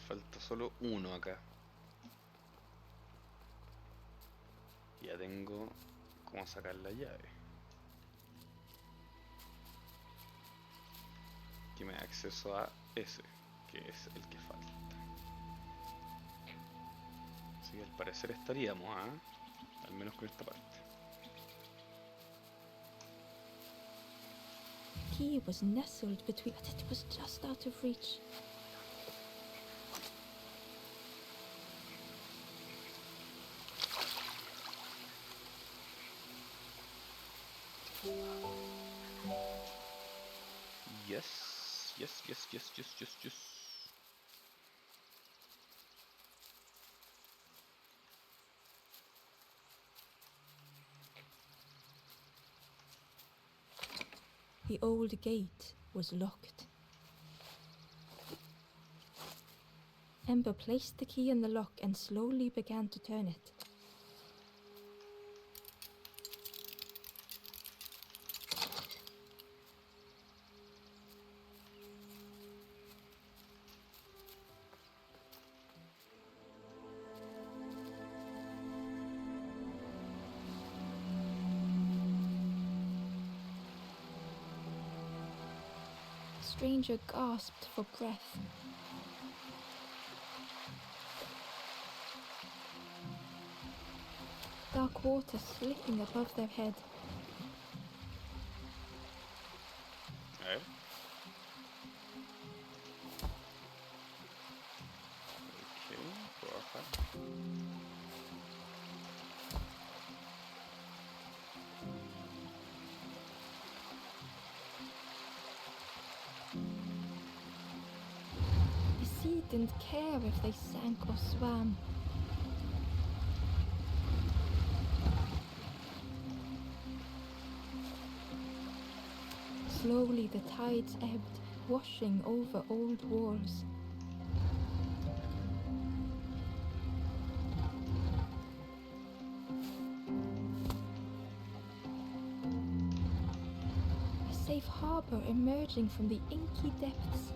[SPEAKER 1] Falta solo uno acá. cómo sacar la llave. Que me da acceso a ese, que es el que falta. Así que al parecer estaríamos, al menos con esta parte.
[SPEAKER 2] The key was nestled between, but it was just out of reach.
[SPEAKER 1] Yes, yes, yes, yes, yes, yes, yes.
[SPEAKER 2] The old gate was locked. Ember placed the key in the lock and slowly began to turn it. The stranger gasped for breath. Dark water slipping above their head.
[SPEAKER 1] A ver. Ok, puedo bajar.
[SPEAKER 2] The sea didn't care if they sank or swam. Slowly the tides ebbed, washing over old walls. A safe harbor emerging from the inky depths.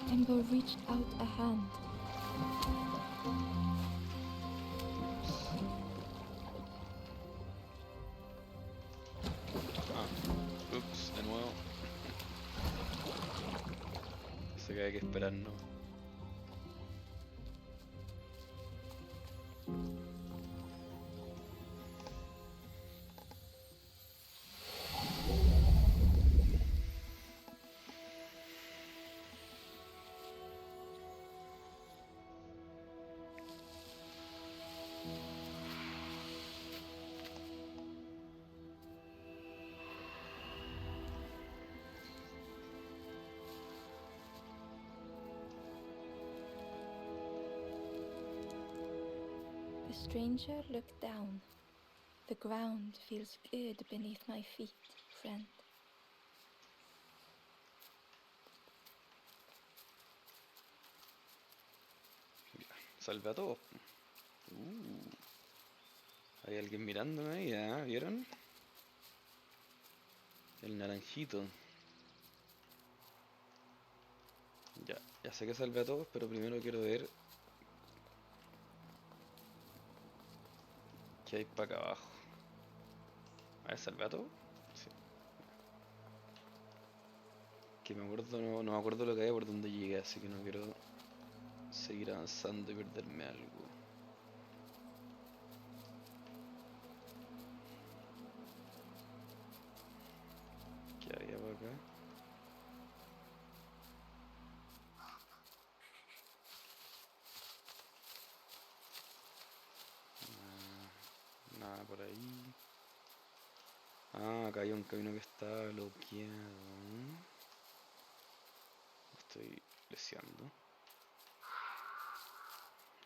[SPEAKER 2] Ember reached out a hand.
[SPEAKER 1] Ups, de nuevo. Sé que hay que esperarnos.
[SPEAKER 2] The stranger looked down. The ground feels good beneath my feet, friend.
[SPEAKER 1] Salve a todos. Hay alguien mirándome ahí, ¿vieron? El naranjito. Ya sé que salve a todos, pero primero quiero ver qué hay para acá abajo. A ver, salve a todos. Sí. Que me acuerdo, no me acuerdo lo que hay por donde llegué, así que no quiero seguir avanzando y perderme algo. ¿Qué había por acá? Nada por ahí. Acá hay un camino que está bloqueado. Estoy leseando.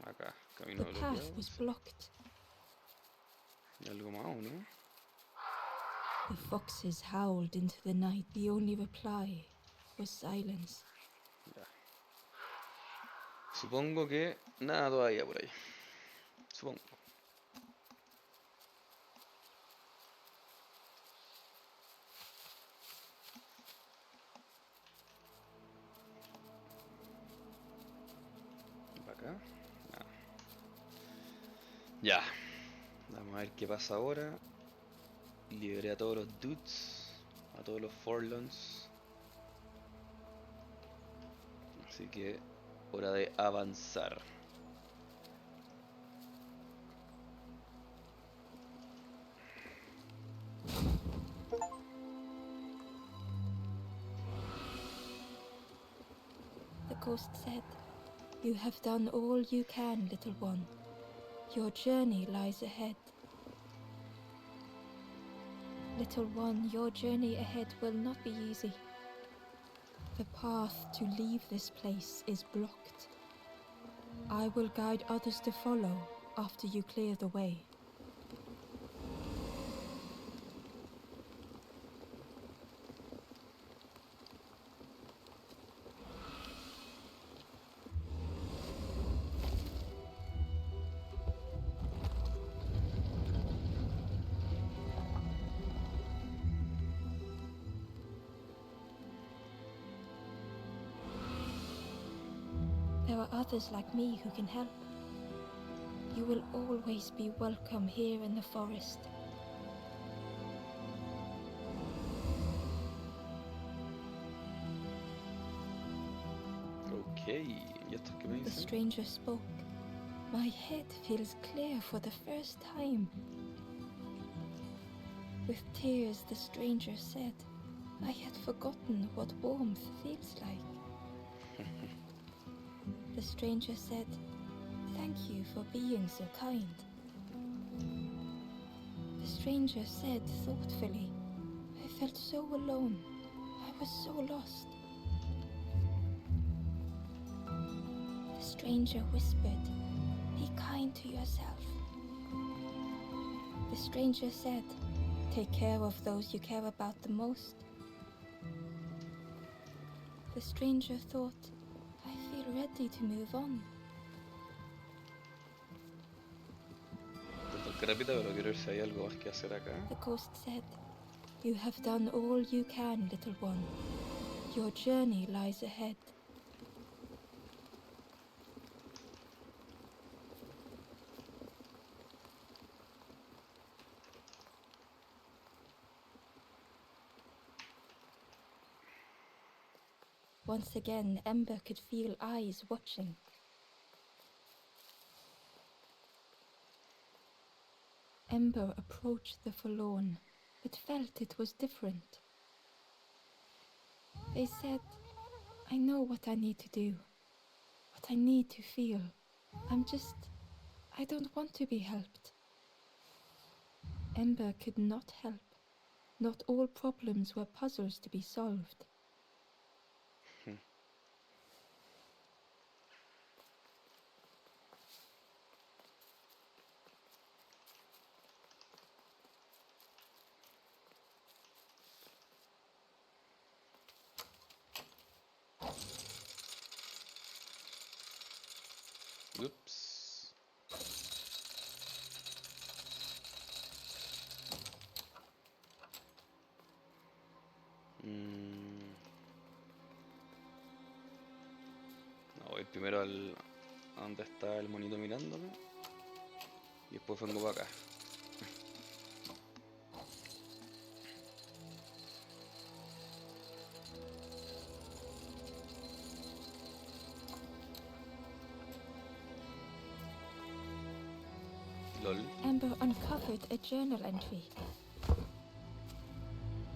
[SPEAKER 1] Acá, camino
[SPEAKER 2] The
[SPEAKER 1] bloqueado.
[SPEAKER 2] path was blocked.
[SPEAKER 1] ¿Y algo más o no?
[SPEAKER 2] The foxes howled into the night. The only reply was silence.
[SPEAKER 1] Ya. Supongo que nada todavía por ahí. Supongo. acá? No. Ya. Vamos a ver qué pasa ahora. Liberé a todos los dudes, a todos los forlorns. Así que hora de avanzar.
[SPEAKER 2] The ghost said, "You have done all you can, little one. Your journey lies ahead." Little one, your journey ahead will not be easy. The path to leave this place is blocked. I will guide others to follow after you clear the way. There are others like me who can help. You will always be welcome here in the forest.
[SPEAKER 1] Okay, ¿y esto qué me
[SPEAKER 2] The
[SPEAKER 1] dicen?
[SPEAKER 2] stranger spoke. My head feels clear for the first time. With tears, the stranger said, I had forgotten what warmth feels like. The stranger said, thank you for being so kind. The stranger said thoughtfully, I felt so alone. I was so lost. The stranger whispered, be kind to yourself. The stranger said, take care of those you care about the most. The stranger thought, I feel ready to move on.
[SPEAKER 1] Perdón que repita, pero quiero ver si hay algo más que hacer acá.
[SPEAKER 2] The ghost said, you have done all you can, little one. Your journey lies ahead. Once again, Ember could feel eyes watching. Ember approached the forlorn, but felt it was different. They said, I know what I need to do, what I need to feel. I don't want to be helped. Ember could not help. Not all problems were puzzles to be solved.
[SPEAKER 1] Ups. No, voy primero a donde está el monito mirándome. Y después vengo para acá. LOL.
[SPEAKER 2] Ember uncovered a journal entry.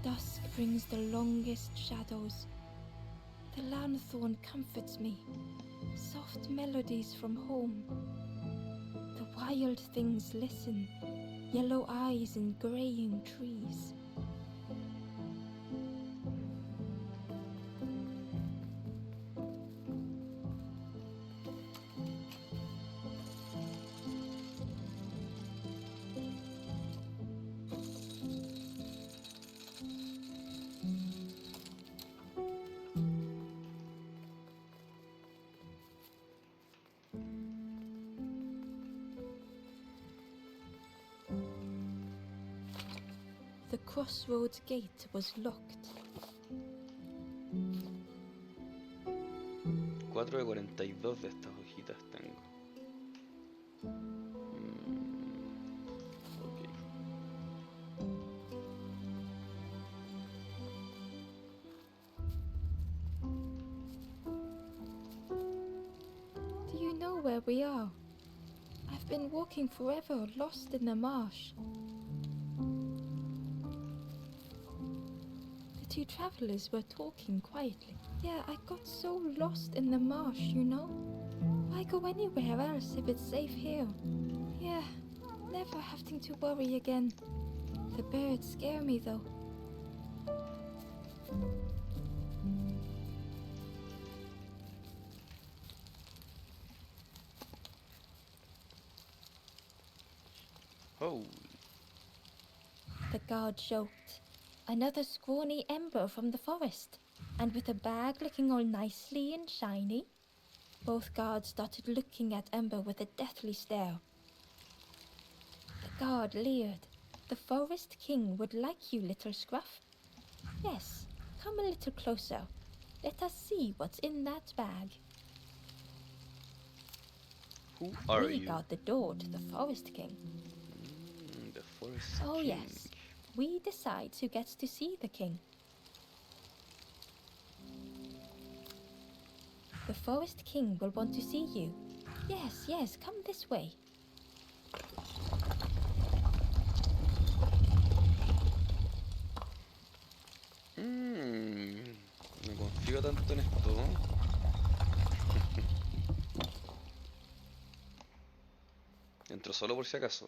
[SPEAKER 2] Dusk brings the longest shadows. The lanthorn comforts me. Soft melodies from home. The wild things listen. Yellow eyes in graying trees. The crossroads gate was locked.
[SPEAKER 1] 44 de 42 de estas hojitas tengo. Ok.
[SPEAKER 2] Do you know where we are? I've been walking forever, lost in the marsh. The two travelers were talking quietly. Yeah, I got so lost in the marsh, you know? Why go anywhere else if it's safe here? Yeah, never having to worry again. The birds scare me though.
[SPEAKER 1] Oh,
[SPEAKER 2] The guard joked. Another scrawny ember from the forest, and with a bag looking all nicely and shiny. Both guards started looking at Ember with a deathly stare. The guard leered. The Forest King would like you, little scruff. Yes, come a little closer. Let us see what's in that bag.
[SPEAKER 1] who are
[SPEAKER 2] We
[SPEAKER 1] you?
[SPEAKER 2] guard the door to the Forest King.
[SPEAKER 1] The Forest
[SPEAKER 2] Oh
[SPEAKER 1] King.
[SPEAKER 2] yes, we decide who gets to see the king. The Forest King will want to see you. Yes, yes, come this way.
[SPEAKER 1] No confío tanto en esto. Entro solo por si acaso.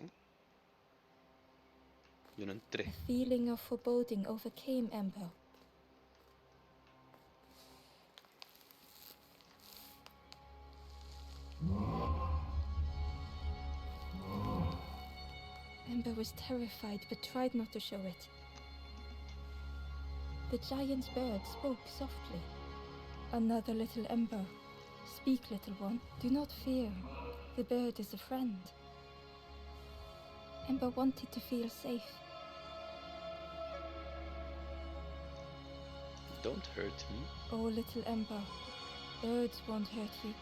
[SPEAKER 1] Yo no entré.
[SPEAKER 2] A feeling of foreboding overcame Ember. Ember was terrified but tried not to show it. The giant bird spoke softly. Another little Ember. Speak, little one. Do not fear. The bird is a friend. Ember wanted to feel safe.
[SPEAKER 1] Don't hurt me.
[SPEAKER 2] Oh, little Ember. Birds won't hurt you.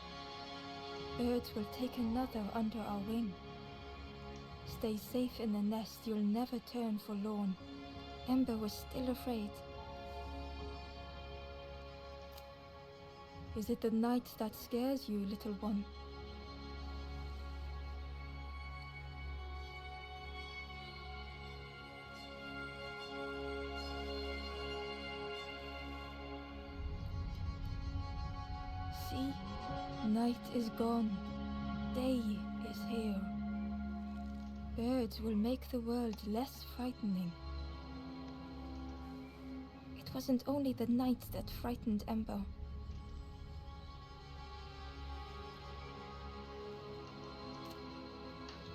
[SPEAKER 2] Birds will take another under our wing. Stay safe in the nest, you'll never turn forlorn. Ember was still afraid. Is it the night that scares you, little one? See, night is gone. Day is here. Birds will make the world less frightening. It wasn't only the night that frightened Ember.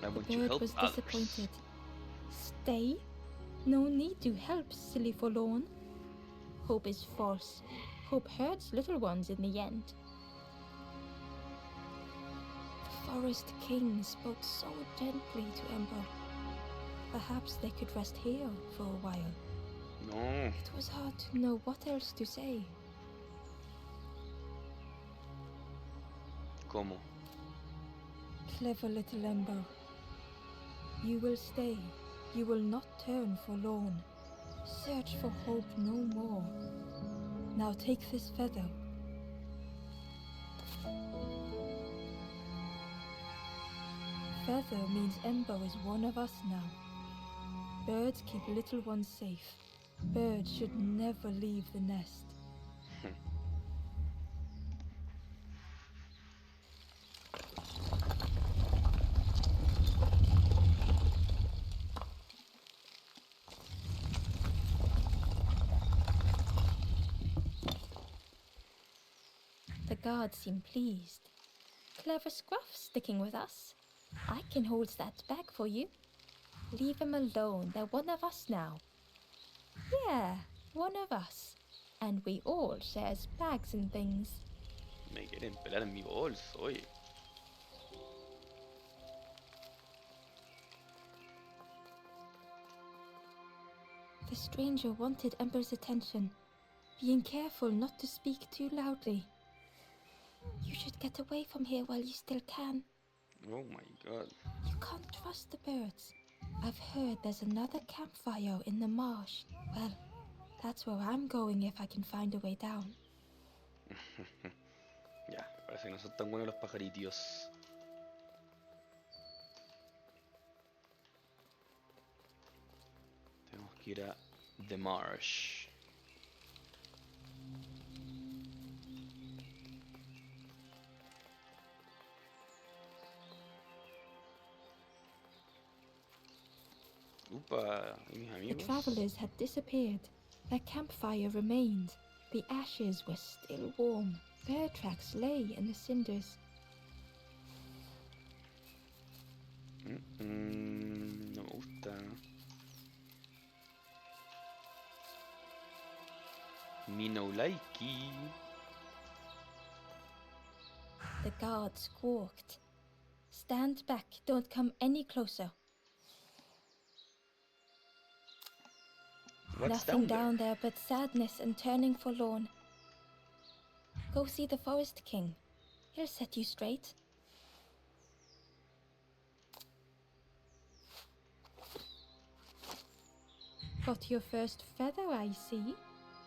[SPEAKER 1] I want
[SPEAKER 2] The
[SPEAKER 1] to
[SPEAKER 2] bird
[SPEAKER 1] help
[SPEAKER 2] was
[SPEAKER 1] others.
[SPEAKER 2] disappointed. Stay? No need to help, silly forlorn. Hope is false. Hope hurts little ones in the end. The Forest King spoke so gently to Ember. Perhaps they could rest here for a while.
[SPEAKER 1] No.
[SPEAKER 2] It was hard to know what else to say.
[SPEAKER 1] ¿Cómo?
[SPEAKER 2] Clever little Ember. You will stay. You will not turn forlorn. Search for hope no more. Now take this feather. Feather means Ember is one of us now. Birds keep little ones safe. Birds should never leave the nest. The guard seemed pleased. Clever Scruff sticking with us. I can hold that bag for you. Leave him alone, they're one of us now. Yeah, one of us. And we all shares bags and things.
[SPEAKER 1] Me quieren pelar en mi bolso, oye.
[SPEAKER 2] The stranger wanted Ember's attention, being careful not to speak too loudly. You should get away from here while you still can.
[SPEAKER 1] Oh my god.
[SPEAKER 2] You can't trust the birds. I've heard there's another campfire in the marsh. Well, that's where I'm going if I can find a way down.
[SPEAKER 1] Ya, parece que no son tan buenos los pajaritos. Tenemos que ir a The Marsh. Upa, ¿y mis
[SPEAKER 2] The
[SPEAKER 1] amigos?
[SPEAKER 2] travelers had disappeared. Their campfire remained. The ashes were still warm. Bear tracks lay in the cinders.
[SPEAKER 1] No me gusta. Me no likey.
[SPEAKER 2] The guard squawked. Stand back, don't come any closer.
[SPEAKER 1] What's
[SPEAKER 2] Nothing
[SPEAKER 1] down
[SPEAKER 2] down there but sadness and turning forlorn. Go see the Forest King. He'll set you straight. Got your first feather, I see.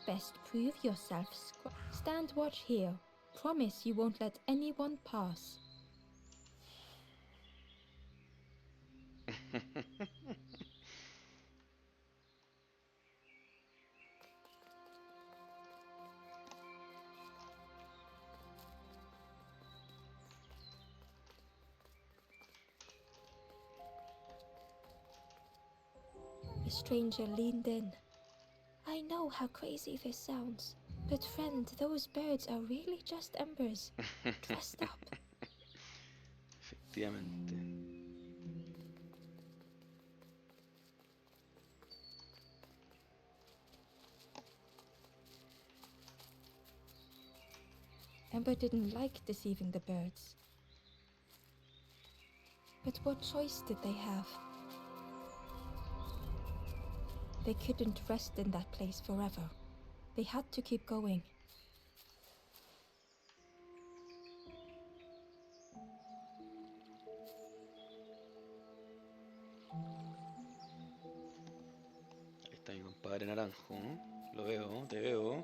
[SPEAKER 2] Best prove yourself. Stand watch here. Promise you won't let anyone pass. The stranger leaned in. I know how crazy this sounds, but friend, those birds are really just embers, dressed up.
[SPEAKER 1] Efectivamente.
[SPEAKER 2] Ember didn't like deceiving the birds. But what choice did they have? They couldn't rest in that place forever. They had to keep going.
[SPEAKER 1] Ahí está mi compadre naranjo, ¿no? Lo veo, te veo.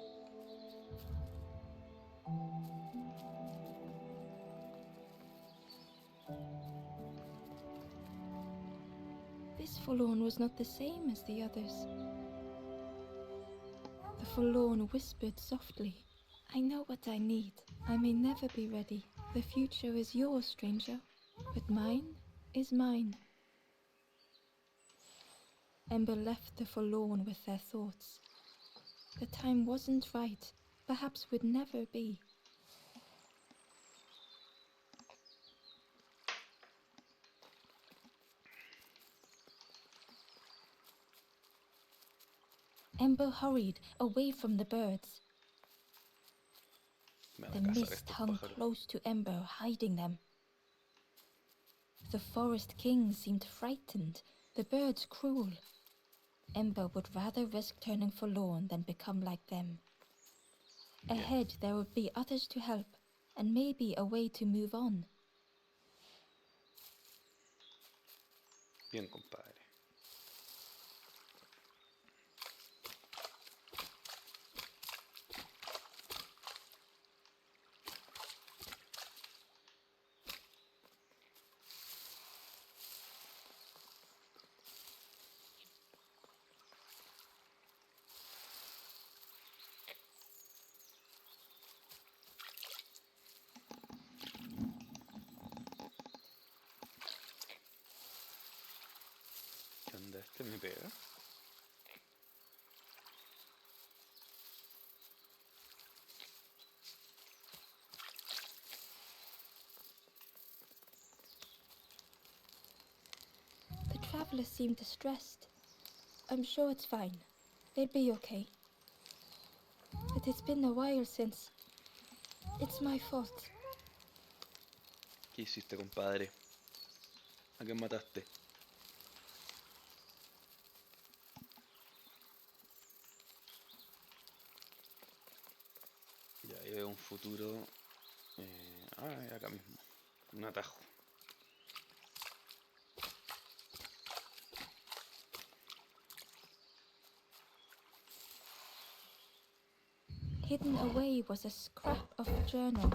[SPEAKER 2] This forlorn was not the same as the others. The forlorn whispered softly, I know what I need. I may never be ready. The future is yours, stranger, but mine is mine. Ember left the forlorn with their thoughts. The time wasn't right, perhaps would never be. Ember hurried away from the birds. The mist hung close to Ember, hiding them. The Forest King seemed frightened, the birds cruel. Ember would rather risk turning forlorn than become like them. Ahead there would be others to help, and maybe a way to move on.
[SPEAKER 1] Bien, compadre. ¿Qué onda? Este me pega.
[SPEAKER 2] The traveler seemed distressed. I'm sure it's fine. They'll be okay. But it's been a while since... It's my fault.
[SPEAKER 1] ¿Qué hiciste, compadre? ¿A quién mataste? Ya, yo veo un futuro Acá mismo. Un atajo.
[SPEAKER 2] Hidden away was a scrap of a journal.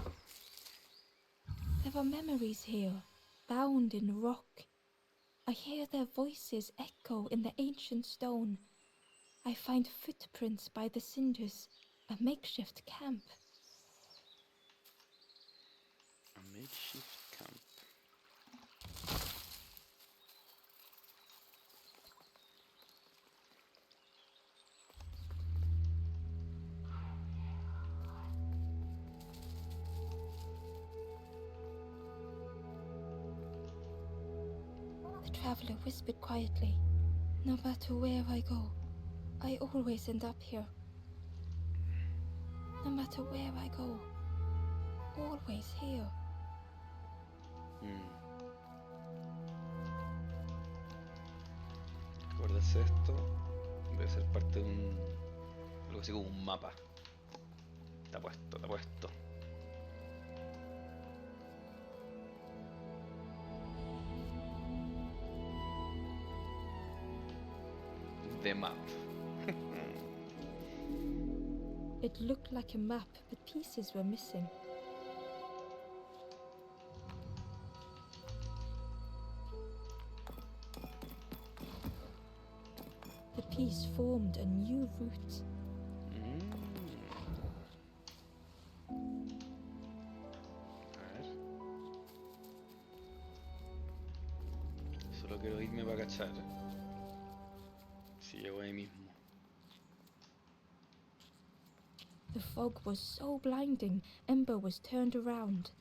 [SPEAKER 2] There were memories here, bound in rock. I hear their voices echo in the ancient stone. I find footprints by the cinders, a makeshift camp.
[SPEAKER 1] A makeshift camp.
[SPEAKER 2] The traveler whispered quietly, "No matter where I go, I always end up here. No matter where I go, always here."
[SPEAKER 1] ¿Recuerdas esto? Debe ser parte de algo así como un mapa. Está puesto, está puesto. The map.
[SPEAKER 2] It looked like a map, but pieces were missing. The piece formed a new route.
[SPEAKER 1] A ver. Solo quiero irme para cachar. Si llego ahí mismo.
[SPEAKER 2] The fog was so blinding, Ember was turned around.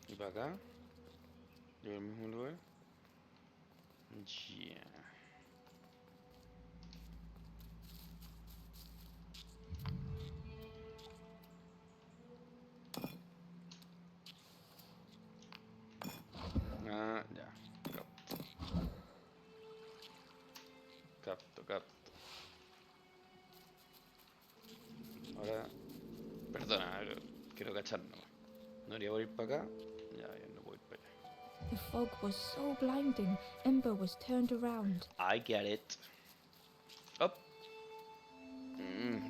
[SPEAKER 1] Y para acá. Llego al mismo lugar. Yeah. Ya. Capto. Ahora, perdona, quiero cachar nomás. No haría por ir para acá. Ya no puedo ir para allá.
[SPEAKER 2] The fog was so blinding, Ember was turned around.
[SPEAKER 1] I get it. Up.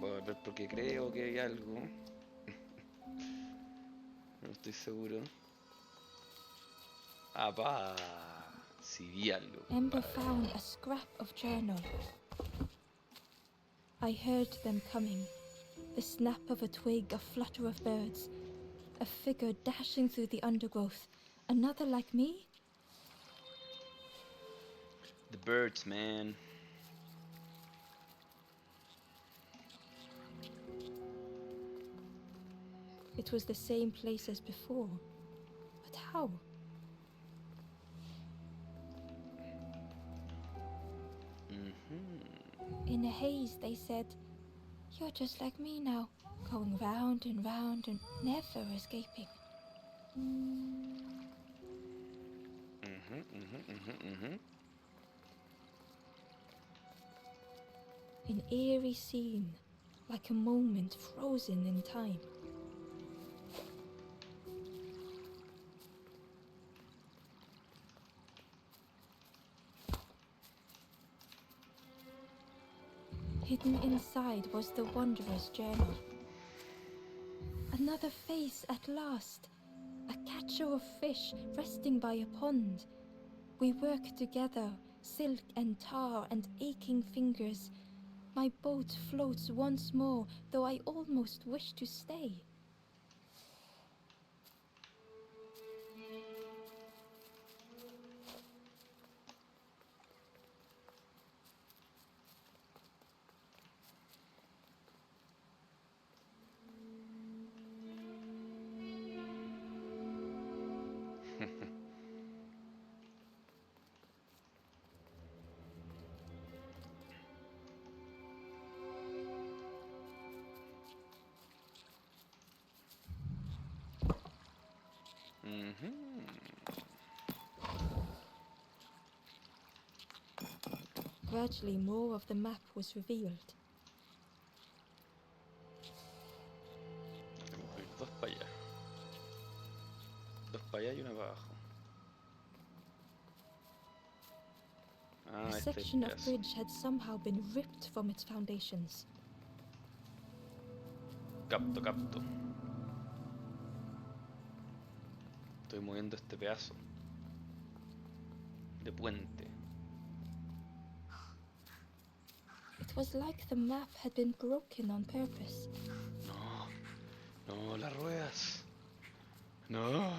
[SPEAKER 1] Voy a volver porque creo que hay algo. No estoy seguro. Pa. Si vi algo.
[SPEAKER 2] Ember found a scrap of journal. I heard them coming. The snap of a twig, a flutter of birds. A figure dashing through the undergrowth. Another like me?
[SPEAKER 1] The birds, man.
[SPEAKER 2] It was the same place as before. But how? In a haze, they said, "You're just like me now, going round and round and never escaping." An eerie scene, like a moment frozen in time. Hidden inside was the wanderer's journal. Another face at last. A catcher of fish resting by a pond. We work together, silk and tar and aching fingers. My boat floats once more, though I almost wish to stay. Gradually more of the map was revealed.
[SPEAKER 1] para allá. Dos para allá y una para abajo.
[SPEAKER 2] A
[SPEAKER 1] Ah, este es el
[SPEAKER 2] section of
[SPEAKER 1] pedazo.
[SPEAKER 2] bridge had somehow been ripped from its foundations.
[SPEAKER 1] Capto, capto. Estoy moviendo este pedazo de puente.
[SPEAKER 2] It was like the map had been broken on purpose.
[SPEAKER 1] No, no, las ruedas. No.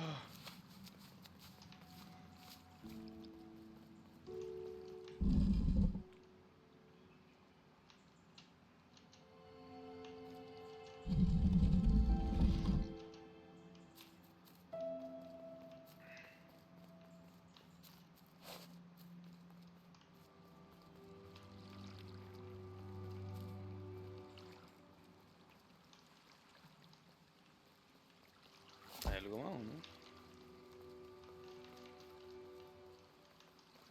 [SPEAKER 1] ¿Hay algo más o no?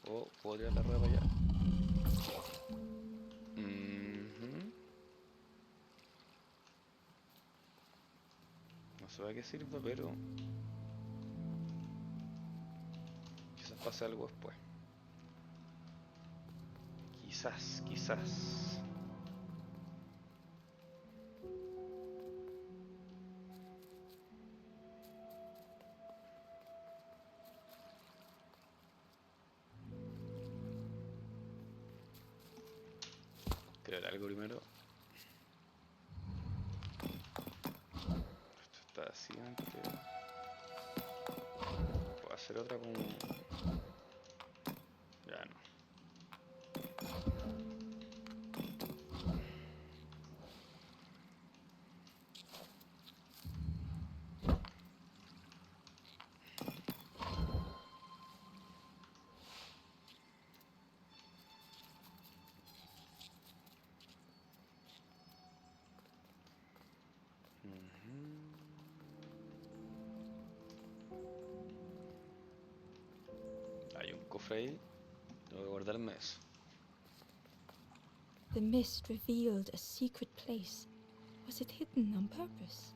[SPEAKER 1] O puedo tirar la rueda para allá. No sé a qué sirva, pero quizás pase algo después. Quizás, quizás. Crear algo primero. Esto está así antes. Puedo hacer otra con... Ya no. Hay un cofre ahí. Tengo que guardarme eso.
[SPEAKER 2] The mist revealed a secret place. Was it hidden on purpose?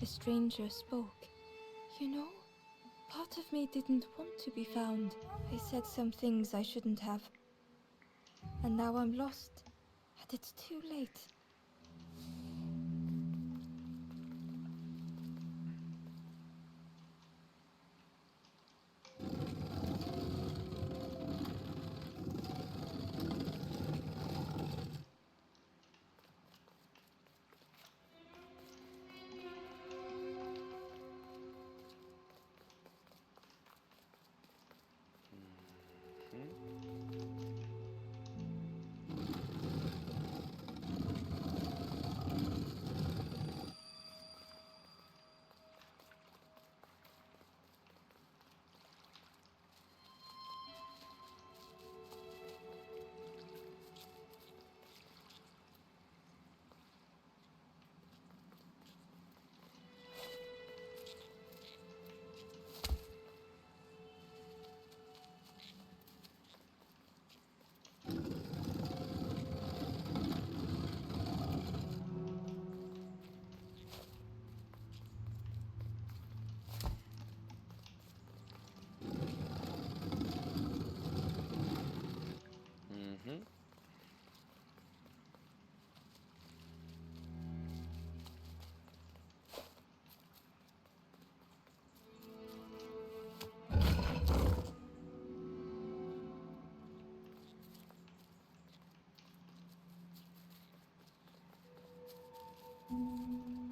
[SPEAKER 2] The stranger spoke. You know, part of me didn't want to be found. I said some things I shouldn't have. And now I'm lost. And it's too late.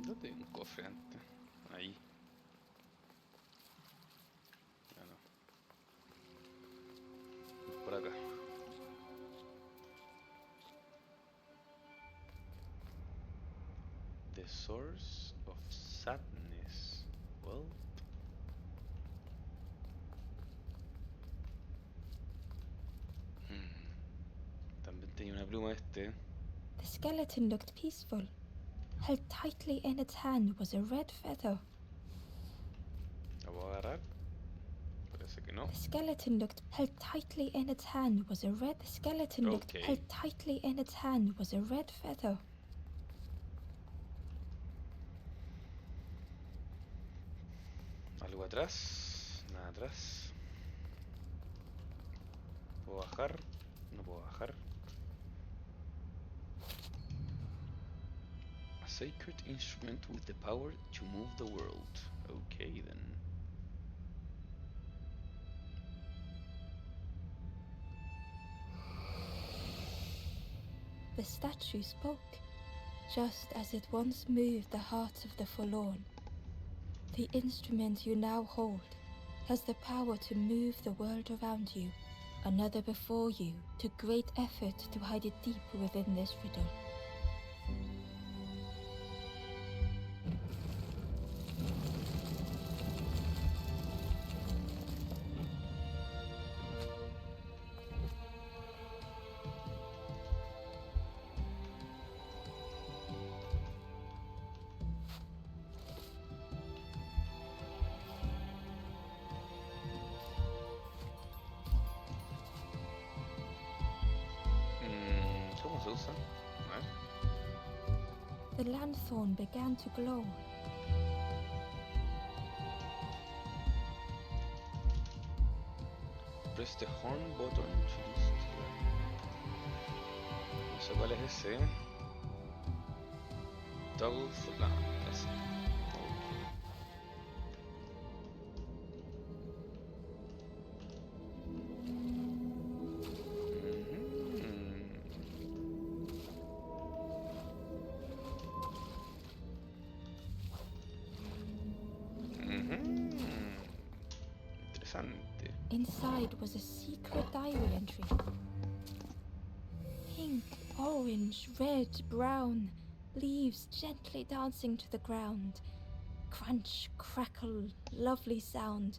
[SPEAKER 1] ¿Dónde hay un cofre antes? Ahí. Ya no. Por acá. The source of sadness. Well. También tenía una pluma este.
[SPEAKER 2] The skeleton looked peaceful. held tightly in its hand was a red feather.
[SPEAKER 1] ¿Lo puedo agarrar? Parece que no.
[SPEAKER 2] The skeleton looked held tightly in its hand was a red. The skeleton looked
[SPEAKER 1] Okay.
[SPEAKER 2] held tightly in its hand was a red feather.
[SPEAKER 1] Algo atrás. Nada atrás. ¿Puedo bajar? No puedo bajar. A sacred instrument with the power to move the world. Okay then.
[SPEAKER 2] The statue spoke, just as it once moved the hearts of the forlorn. The instrument you now hold has the power to move the world around you. Another before you took great effort to hide it deep within this riddle.
[SPEAKER 1] ¿Cómo se usa? A ver.
[SPEAKER 2] The lanthorn began to glow.
[SPEAKER 1] Press the horn button to list. No sé cuál es ese. Toggle for... No, ese. Interesante.
[SPEAKER 2] Inside was a secret diary entry. Pink, orange, red, brown, leaves gently dancing to the ground. Crunch, crackle, lovely sound,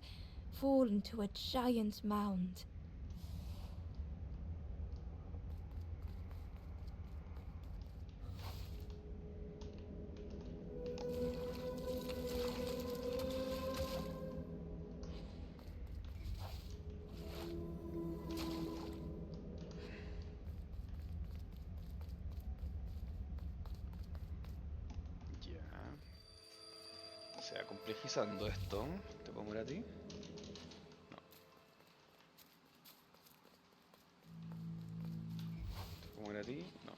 [SPEAKER 2] fall into a giant mound.
[SPEAKER 1] Se va complejizando esto. ¿Te puedo mover a ti? No. ¿Te puedo mover a ti? No.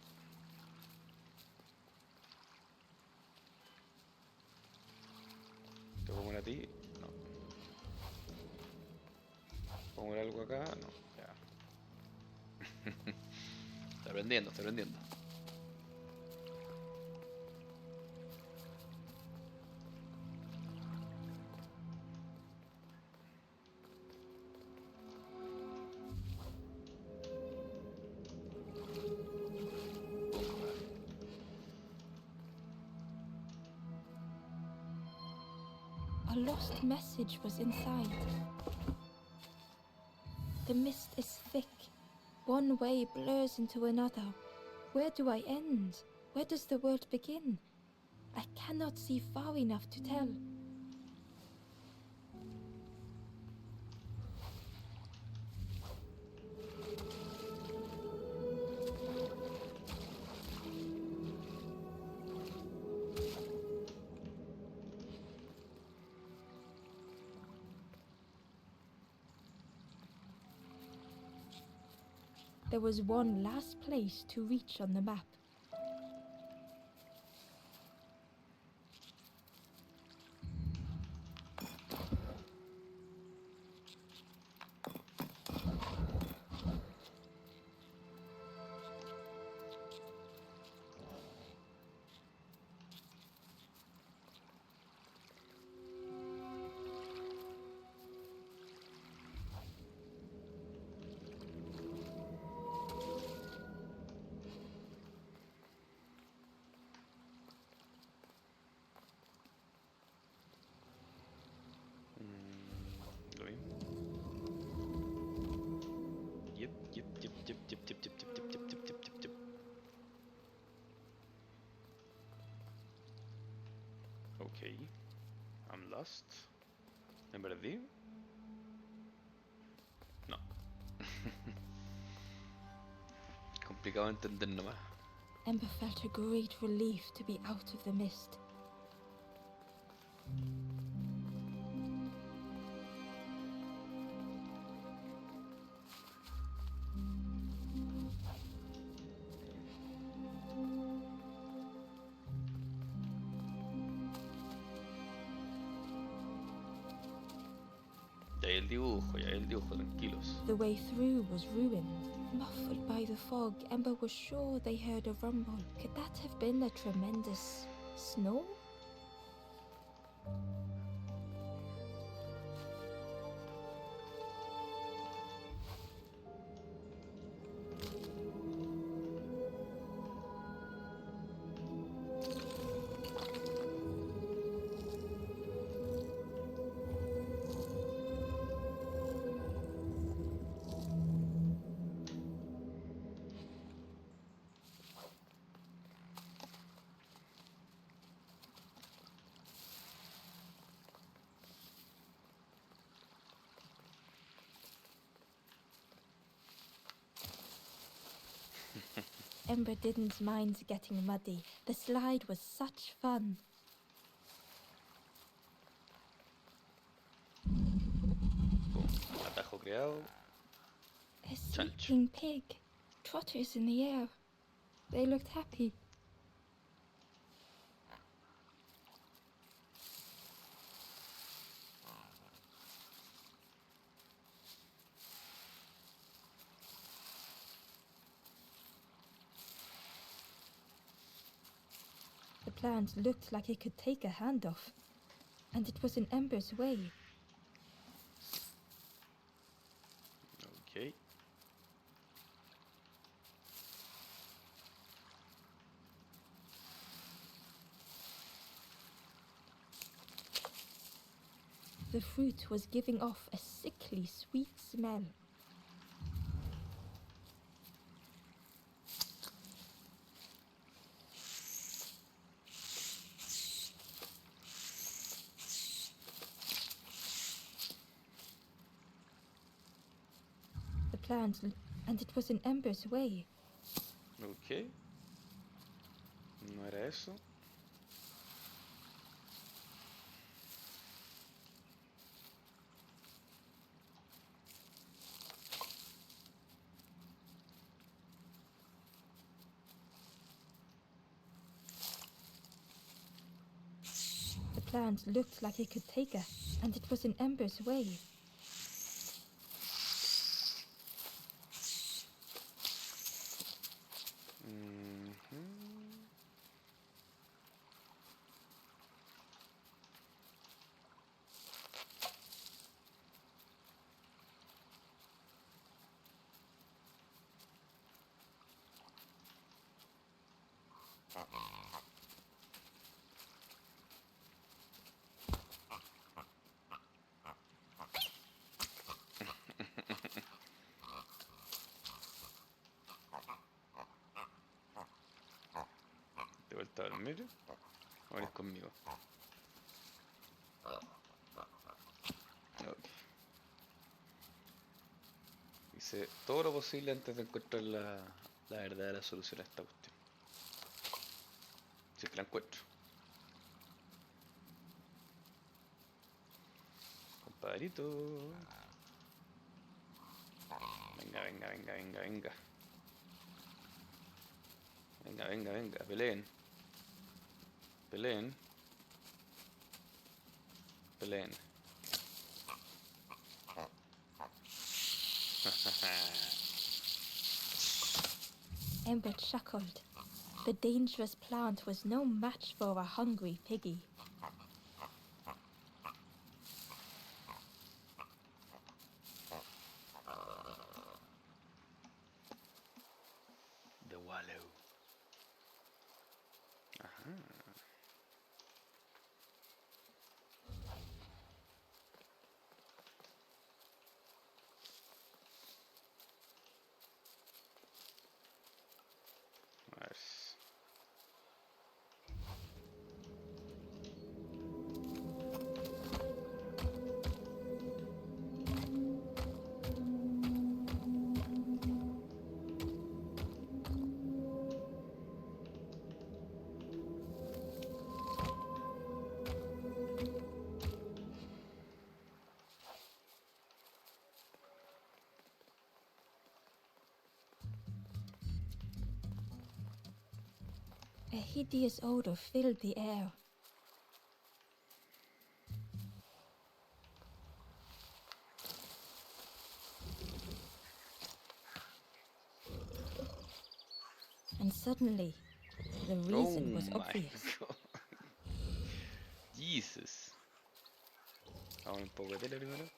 [SPEAKER 1] ¿Te puedo mover a ti? No. ¿Puedo mover algo acá? No. Ya. Estoy aprendiendo, estoy aprendiendo.
[SPEAKER 2] A lost message was inside. The mist is thick. One way blurs into another. Where do I end? Where does the world begin? I cannot see far enough to tell. There was one last place to reach on the map.
[SPEAKER 1] Ok. I'm lost. ¿Me perdí? No. Complicado de entender nomás.
[SPEAKER 2] Ember felt a great relief to be out of the mist.
[SPEAKER 1] Ya hay el dibujo, tranquilos.
[SPEAKER 2] The way through was ruined. Muffled by the fog, Ember was sure they heard a rumble. Could that have been a tremendous snow? Ember didn't mind getting muddy. The slide was such fun.
[SPEAKER 1] Boom. Atajo creado.
[SPEAKER 2] A sleeping pig. Trotters in the air. They looked happy. The plant looked like it could take a hand off, and it was in Ember's way.
[SPEAKER 1] Ok.
[SPEAKER 2] The fruit was giving off a sickly sweet smell. The plant, and it was in Ember's way.
[SPEAKER 1] Ok. No era eso.
[SPEAKER 2] The plant looked like it could take her, and it was in Ember's way.
[SPEAKER 1] De vuelta a dormir. O eres conmigo. Ok. Hice todo lo posible antes de encontrar la verdadera solución a esta cuestión. Si es que la encuentro. Compadrito. Venga, venga, venga, venga, venga. Venga, venga, venga, peleen. Peleen. Peleen.
[SPEAKER 2] Ember chuckled. The dangerous plant was no match for a hungry piggy.
[SPEAKER 1] The wallow. Ajá. A ver.
[SPEAKER 2] hideous odor filled the air. And suddenly, the reason was obvious.
[SPEAKER 1] God. Jesus. Ahora un poco de tele primero.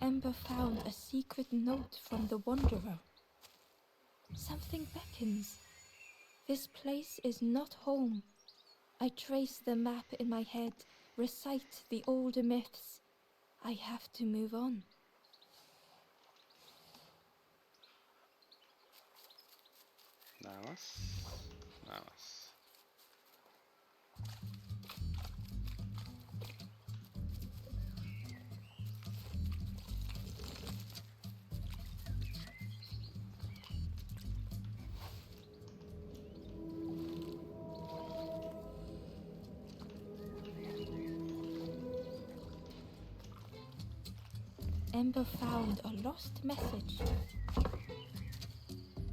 [SPEAKER 2] Ember found a secret note from the Wanderer. Something beckons. This place is not home. I trace the map in my head, recite the older myths. I have to move on.
[SPEAKER 1] Nada más. Nada más.
[SPEAKER 2] Ember found a lost message.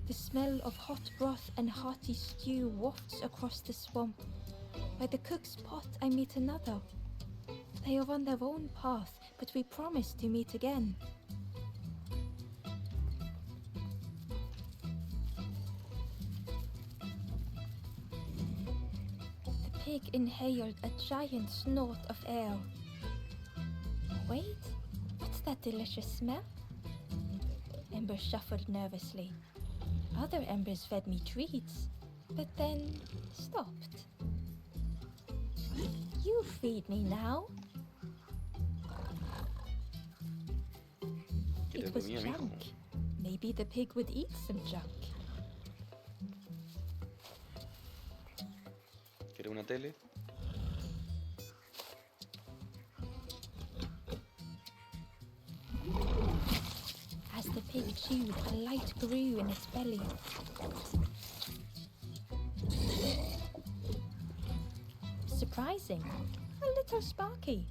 [SPEAKER 2] The smell of hot broth and hearty stew wafts across the swamp. By the cook's pot I meet another. They are on their own path, but we promise to meet again. The pig inhaled a giant snort of air. Wait, what's that delicious smell? Ember shuffled nervously. Other embers fed me treats, but then stopped. You feed me now. It was junk. Maybe the pig would eat some junk.
[SPEAKER 1] ¿Quieres una tele?
[SPEAKER 2] As the pig chewed, a light grew in its belly. Surprising, a little sparky,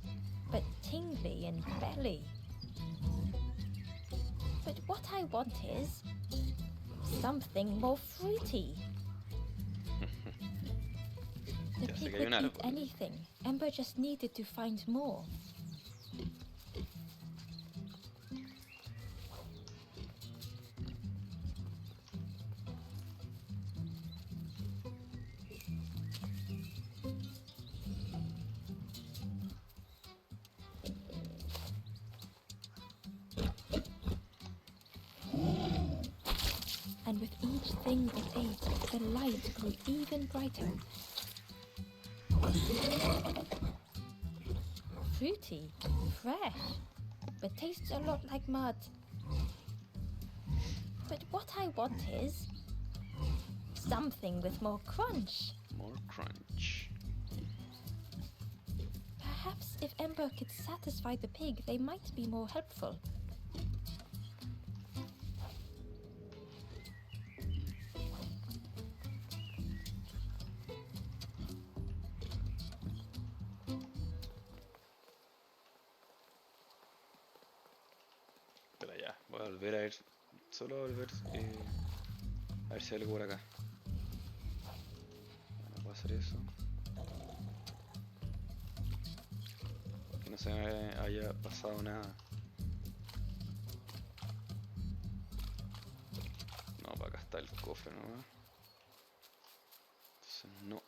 [SPEAKER 2] but tingly in belly. But what I want is something more fruity. The pig would eat anything. Ember just needed to find more. And with each thing it ate, the light grew even brighter. Fruity, fresh, but tastes a lot like mud. But what I want is something with more crunch.
[SPEAKER 1] More crunch.
[SPEAKER 2] Perhaps if Ember could satisfy the pig, they might be more helpful.
[SPEAKER 1] Espera ya, voy a volver a ver, solo a volver a ver si hay algo por acá. No puedo hacer eso. Que no se me haya pasado nada. No, para acá está el cofre, ¿no? Entonces no.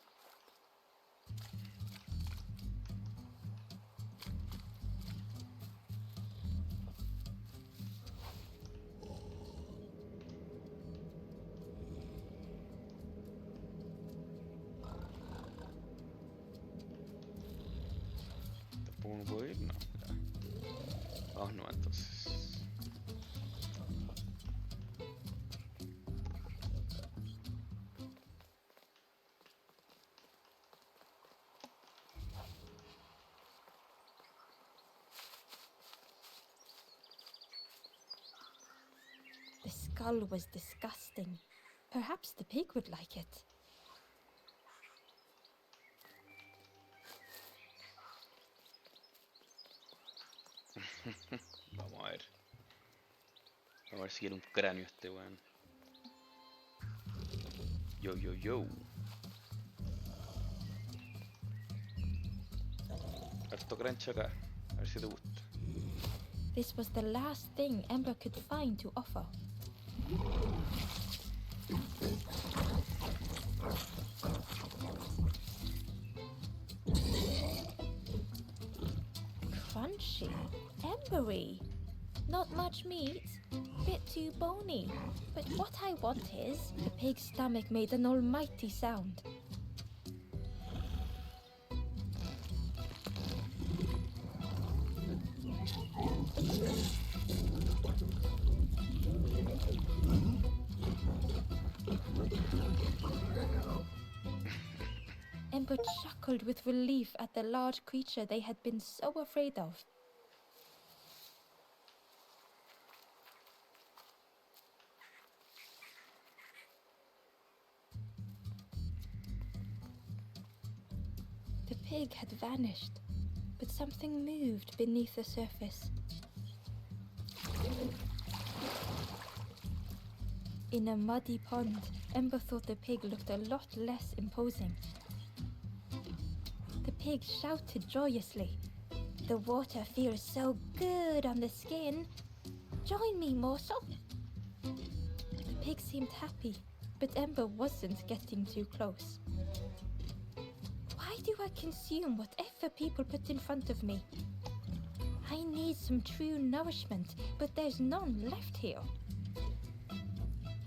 [SPEAKER 1] ¿Tampoco no puedo ir? No, ya. Vamos no, entonces.
[SPEAKER 2] The skull was disgusting. Perhaps the pig would like it.
[SPEAKER 1] Vamos a ver. Vamos a ver si quiere un cráneo este weón. Yo, yo, yo. Harto crunch acá. A ver si te gusta.
[SPEAKER 2] This was the last thing Ember could find to offer. Crunchy, embery. Not much meat, bit too bony. But what I want is... The pig's stomach made an almighty sound. Ember chuckled with relief at the large creature they had been so afraid of. The pig had vanished, but something moved beneath the surface. In a muddy pond, Ember thought the pig looked a lot less imposing. The pig shouted joyously. The water feels so good on the skin. Join me, morsel. The pig seemed happy, but Ember wasn't getting too close. Why do I consume whatever people put in front of me? I need some true nourishment, but there's none left here.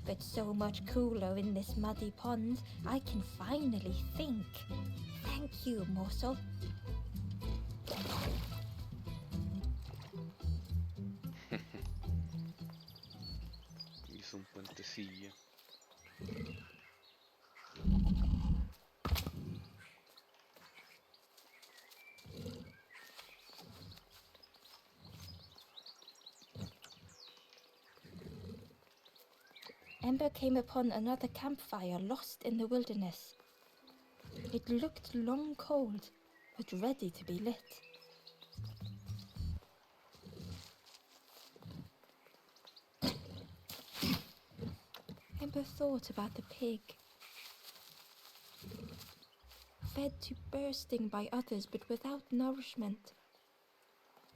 [SPEAKER 2] But so much cooler in this muddy pond, I can finally think. Thank you, morsel.
[SPEAKER 1] Hizo un puentecillo.
[SPEAKER 2] Ember came upon another campfire lost in the wilderness. It looked long cold, but ready to be lit. Ember thought about the pig. Fed to bursting by others, but without nourishment.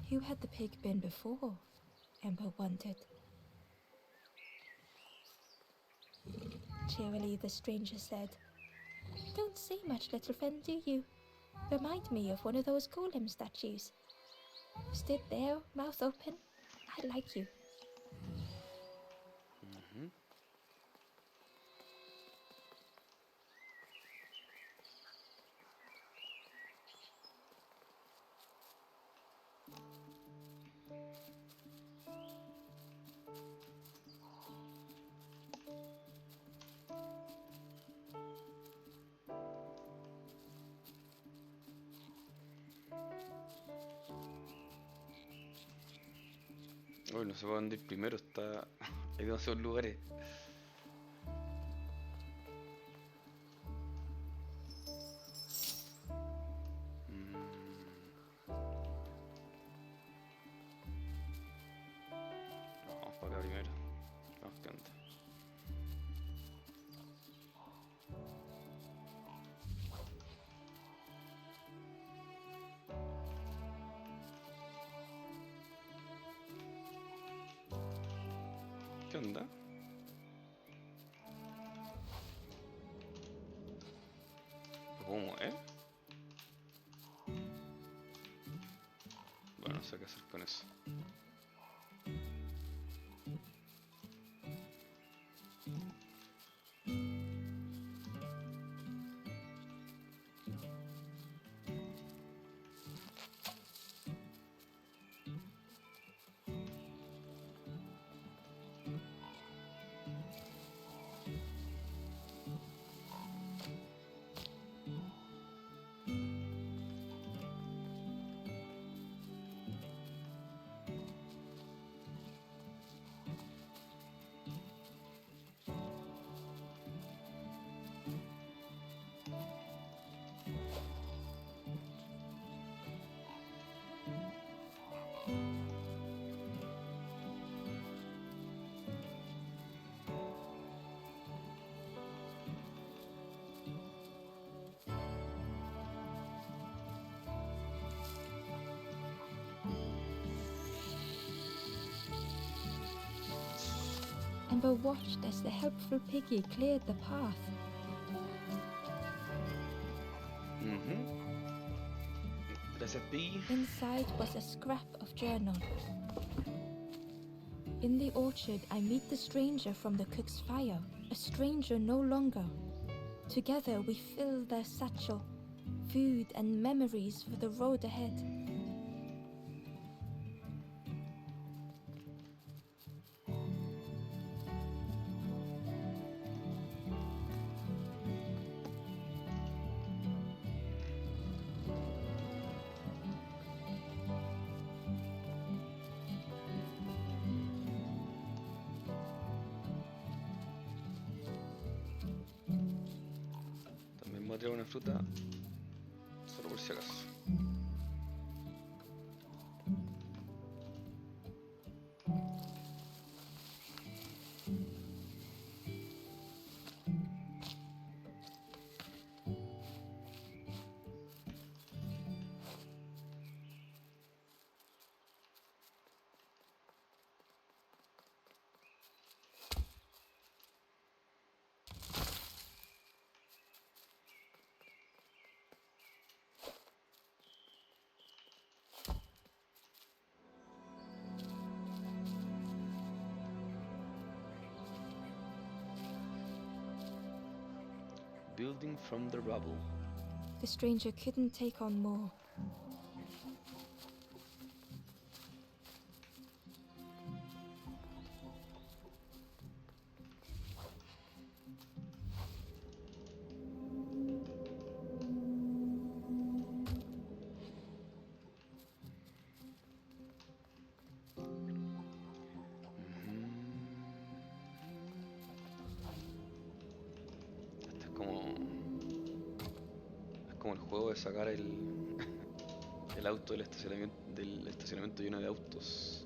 [SPEAKER 2] Who had the pig been before? Ember wondered. Cheerily, the stranger said, "Don't say much, little friend, do you? Remind me of one of those golem statues. Stood there, mouth open. I like you."
[SPEAKER 1] Uy, no sé para dónde ir primero, está... Hay demasiados lugares. Vamos para acá primero. Vamos, ¿qué onda? ¿Qué onda? ¿Lo puedo mover? Bueno, no sé qué hacer con eso.
[SPEAKER 2] Ember watched as the helpful piggy cleared the path.
[SPEAKER 1] Gracias, Piggy.
[SPEAKER 2] Inside was a scrap of journal. In the orchard, I meet the stranger from the cook's fire, a stranger no longer. Together we fill their satchel, food and memories for the road ahead.
[SPEAKER 1] También voy a traer una fruta, solo por si acaso. Building from the rubble.
[SPEAKER 2] The stranger couldn't take on more.
[SPEAKER 1] Como el juego de sacar el auto del estacionamiento lleno de autos.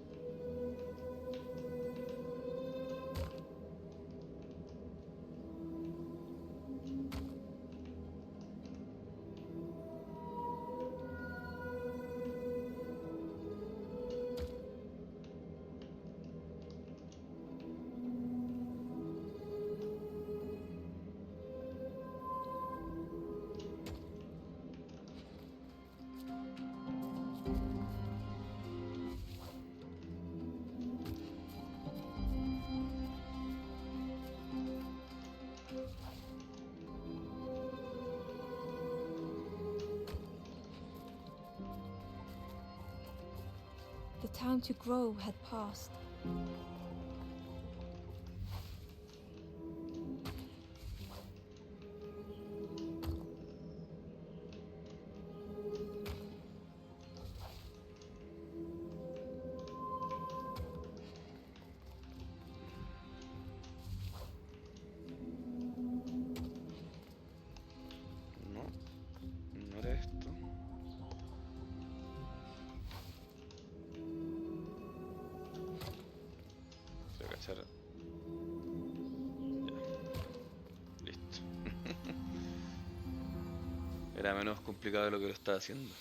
[SPEAKER 2] The time to grow had passed.
[SPEAKER 1] No era esto. Voy a cachar. Ya. Listo. Era menos complicado de lo que lo estaba haciendo.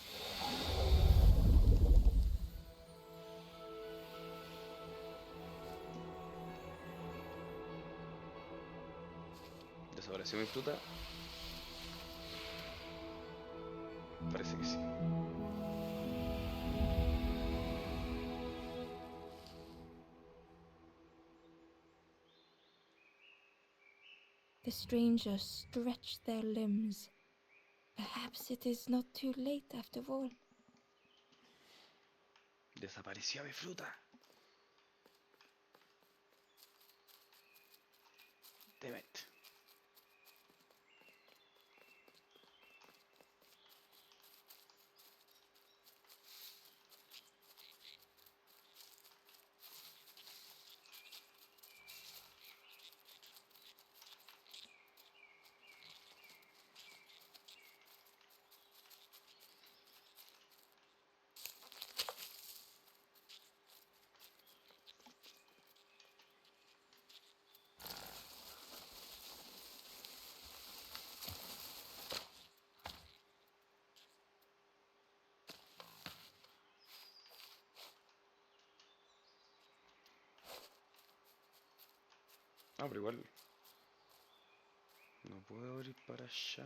[SPEAKER 1] ¿Desapareció mi fruta? Parece que sí.
[SPEAKER 2] The strangers stretched their limbs. Perhaps it is not too late after all.
[SPEAKER 1] Desapareció mi fruta. Damn it. Ah, pero igual. No puedo ir para allá.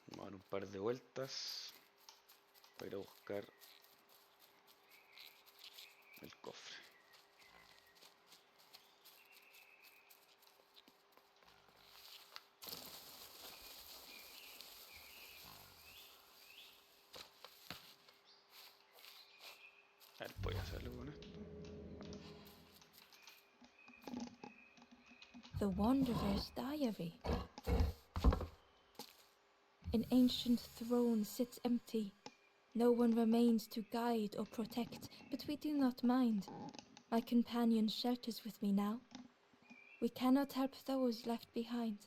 [SPEAKER 1] Vamos a dar un par de vueltas para ir a buscar el cofre. A ver, voy a hacerlo con esto.
[SPEAKER 2] The Wanderer's Diary. An ancient throne sits empty. No one remains to guide or protect, but we do not mind. My companion shelters with me now. We cannot help those left behind.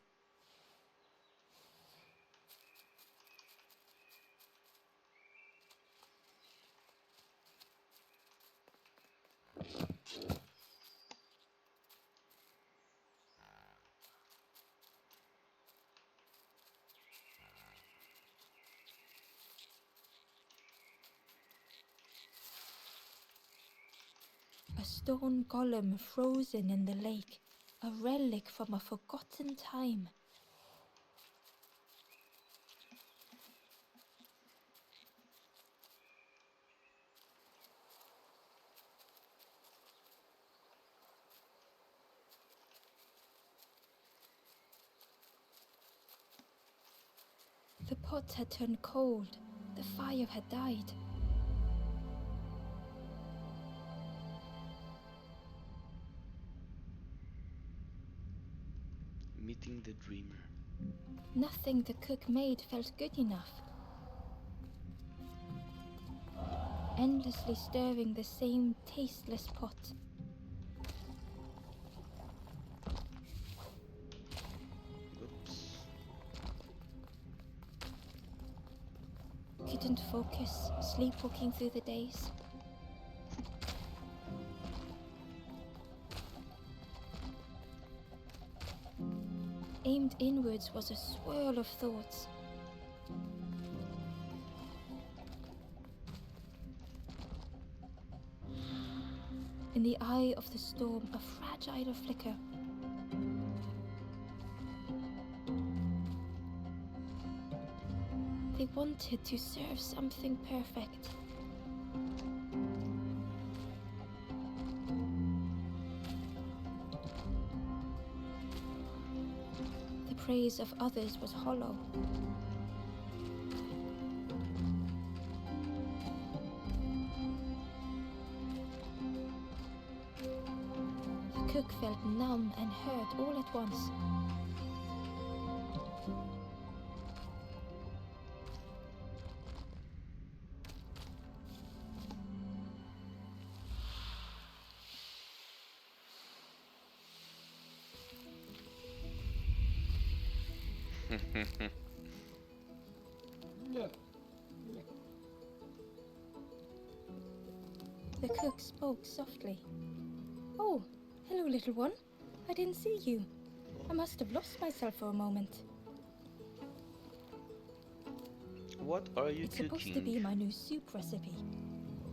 [SPEAKER 2] A stone golem frozen in the lake, a relic from a forgotten time. The pot had turned cold, the fire had died.
[SPEAKER 1] Meeting the dreamer.
[SPEAKER 2] Nothing the cook made felt good enough. Endlessly stirring the same tasteless pot.
[SPEAKER 1] Oops.
[SPEAKER 2] Couldn't focus, sleepwalking through the days. Aimed inwards was a swirl of thoughts. In the eye of the storm, a fragile flicker. They wanted to serve something perfect. The praise of others was hollow. The cook felt numb and hurt all at once. The cook spoke softly. "Oh, hello, little one. I didn't see you. I must have lost myself for a moment."
[SPEAKER 1] What are you
[SPEAKER 2] It's
[SPEAKER 1] cooking?
[SPEAKER 2] supposed to be my new soup recipe,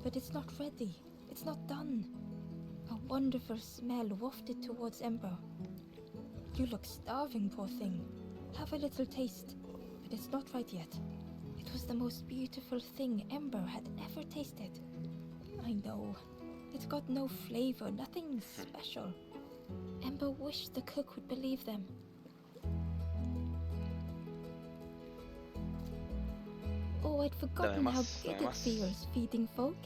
[SPEAKER 2] but it's not ready. It's not done. A wonderful smell wafted towards Ember. "You look starving, poor thing. Have a little taste, but it's not right yet." It was the most beautiful thing Ember had ever tasted. I know. It got no flavor, nothing special. Ember wished the cook would believe them. Oh, I'd forgotten how good it feels feeding folk.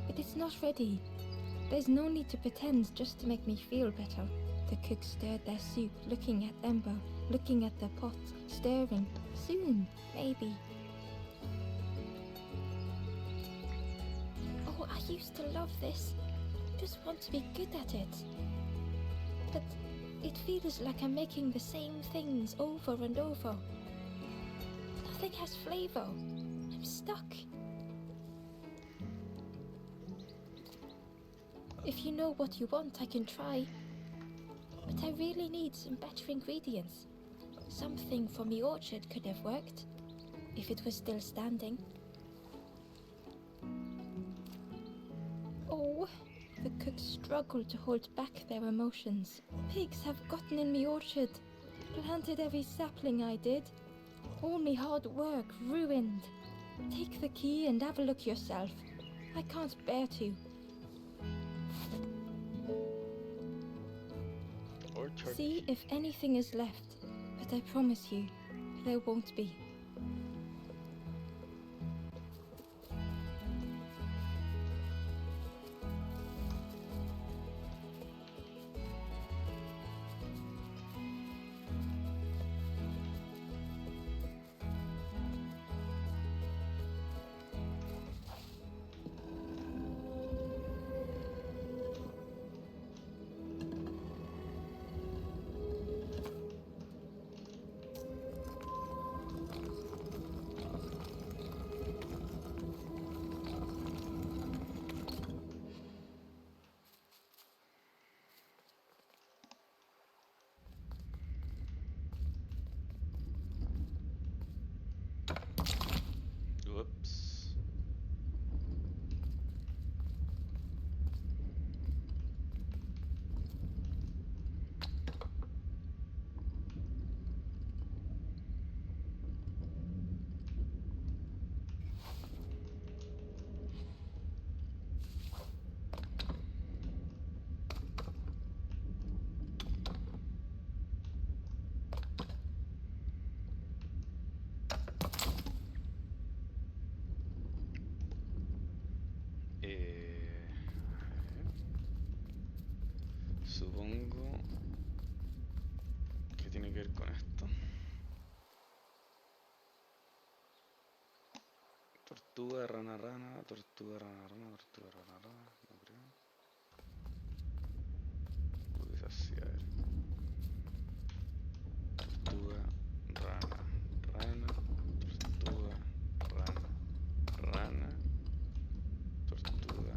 [SPEAKER 2] But it's not ready. There's no need to pretend just to make me feel better. The cook stirred their soup, looking at Ember, looking at the pot, stirring. Soon, maybe. Oh, I used to love this. Just want to be good at it. But it feels like I'm making the same things over and over. Nothing has flavor. I'm stuck. If you know what you want, I can try. But But I really need some better ingredients. Something from the orchard could have worked, if it was still standing. Oh, the cooks struggle to hold back their emotions. Pigs have gotten in me orchard, planted every sapling I did. All me hard work ruined. Take the key and have a look yourself. I can't bear to.
[SPEAKER 1] Orchard.
[SPEAKER 2] See if anything is left, but I promise you, there won't be.
[SPEAKER 1] Whoops. Supongo que tiene que ver con esto. Tortuga, rana, rana, tortuga, rana, rana, tortuga, rana, rana. No creo. Pues así, a ver. Tortuga, rana, rana, tortuga, rana, rana, tortuga,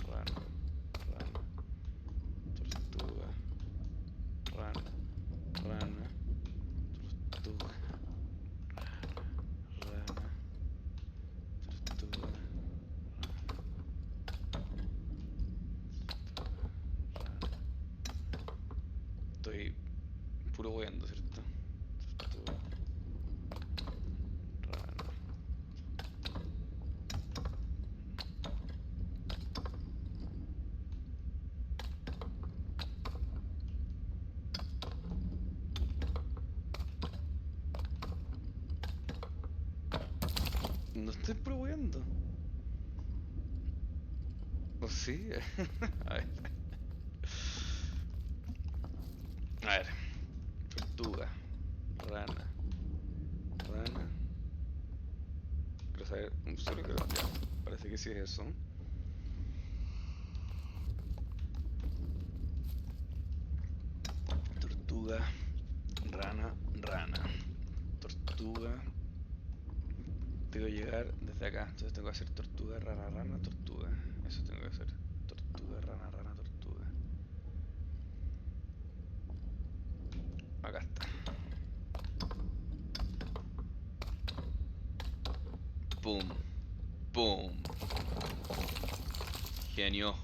[SPEAKER 1] rana, rana, tortuga, rana, rana, tortuga, rana, tortuga, rana. Estoy puro hueando, ¿cierto? Tortuga, rana. No estoy puro hueando. ¿O sí? A ver. A ver. Tortuga, rana, rana. Quiero saber, solo que ya, parece que sí es eso. Tortuga, rana, rana. Tortuga. Tengo que llegar desde acá, entonces tengo que hacer tortuga, rana, rana, tortuga. Eso tengo que hacer. Tortuga, rana, rana, tortuga. Acá está. Pum, pum. Genio.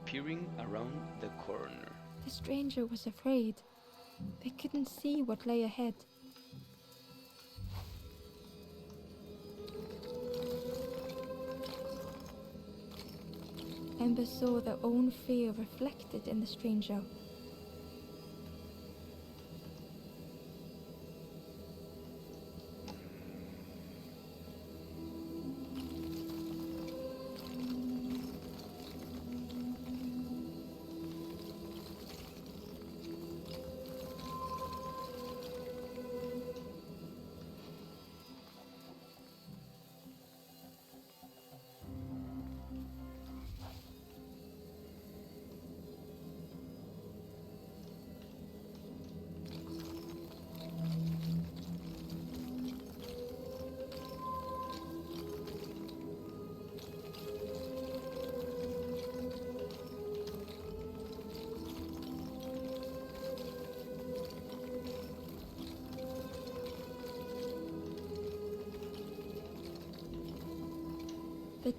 [SPEAKER 1] Peering around the corner.
[SPEAKER 2] The stranger was afraid. They couldn't see what lay ahead. Ember saw their own fear reflected in the stranger.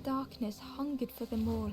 [SPEAKER 2] darkness hungered for them all.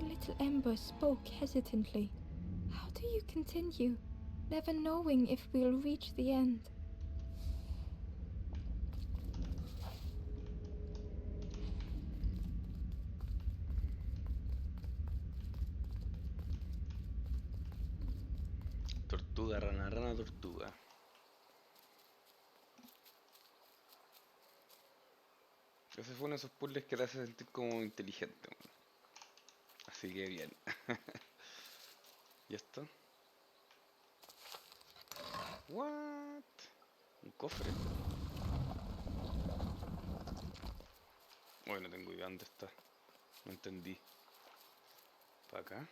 [SPEAKER 2] Little Ember spoke hesitantly. How do you continue, never knowing if we'll reach the end?
[SPEAKER 1] Tortuga, rana, rana, tortuga. Ese fue uno de esos puzzles que te hace sentir como inteligente, bueno. Así que bien. ¿Y esto? What? Un cofre. Uy, no tengo idea dónde está. No entendí. ¿Para acá?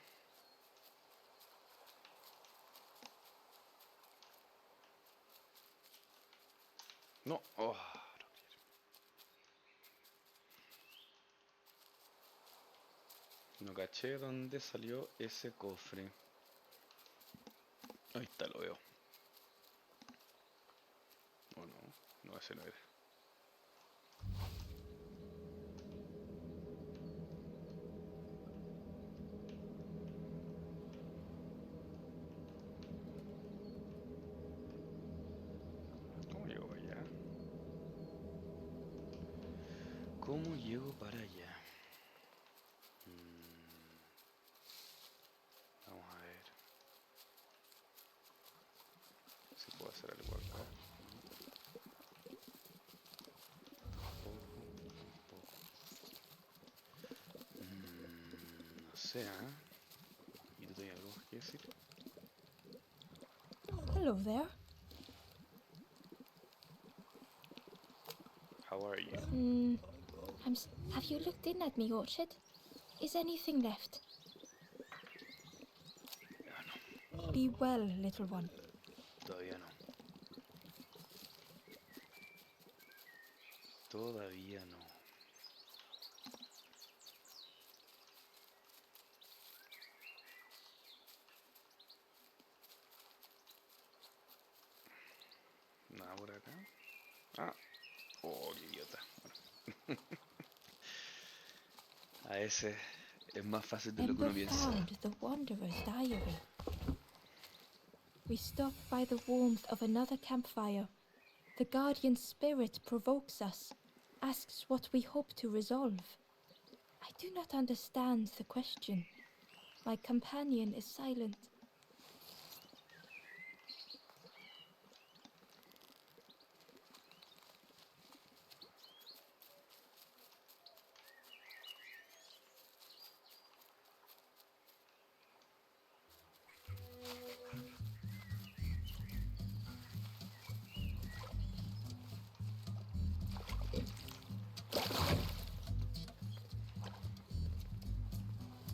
[SPEAKER 1] No. Oh, no caché dónde salió ese cofre. Ahí está, lo veo. Oh no, no, ese no era. ¿Cómo llego para allá? ¿Cómo llego para allá? Vamos a ver si puedo hacer algo acá. Un poco. No sé, ¿eh? ¿Y tú tienes algo más que decir?
[SPEAKER 2] Hello there.
[SPEAKER 1] How are you?
[SPEAKER 2] Have you looked in at me orchard? Is anything left?
[SPEAKER 1] No,
[SPEAKER 2] Be well, little one.
[SPEAKER 1] todavía no. Todavía no. Nada por acá. Ah, oh, qué idiota. Bueno. A ese es más fácil de lo que
[SPEAKER 2] Ember
[SPEAKER 1] uno piensa.
[SPEAKER 2] found the Wanderer's diary. We stop by the warmth of another campfire. The guardian spirit provokes us, asks what we hope to resolve. I do not understand the question. My companion is silent.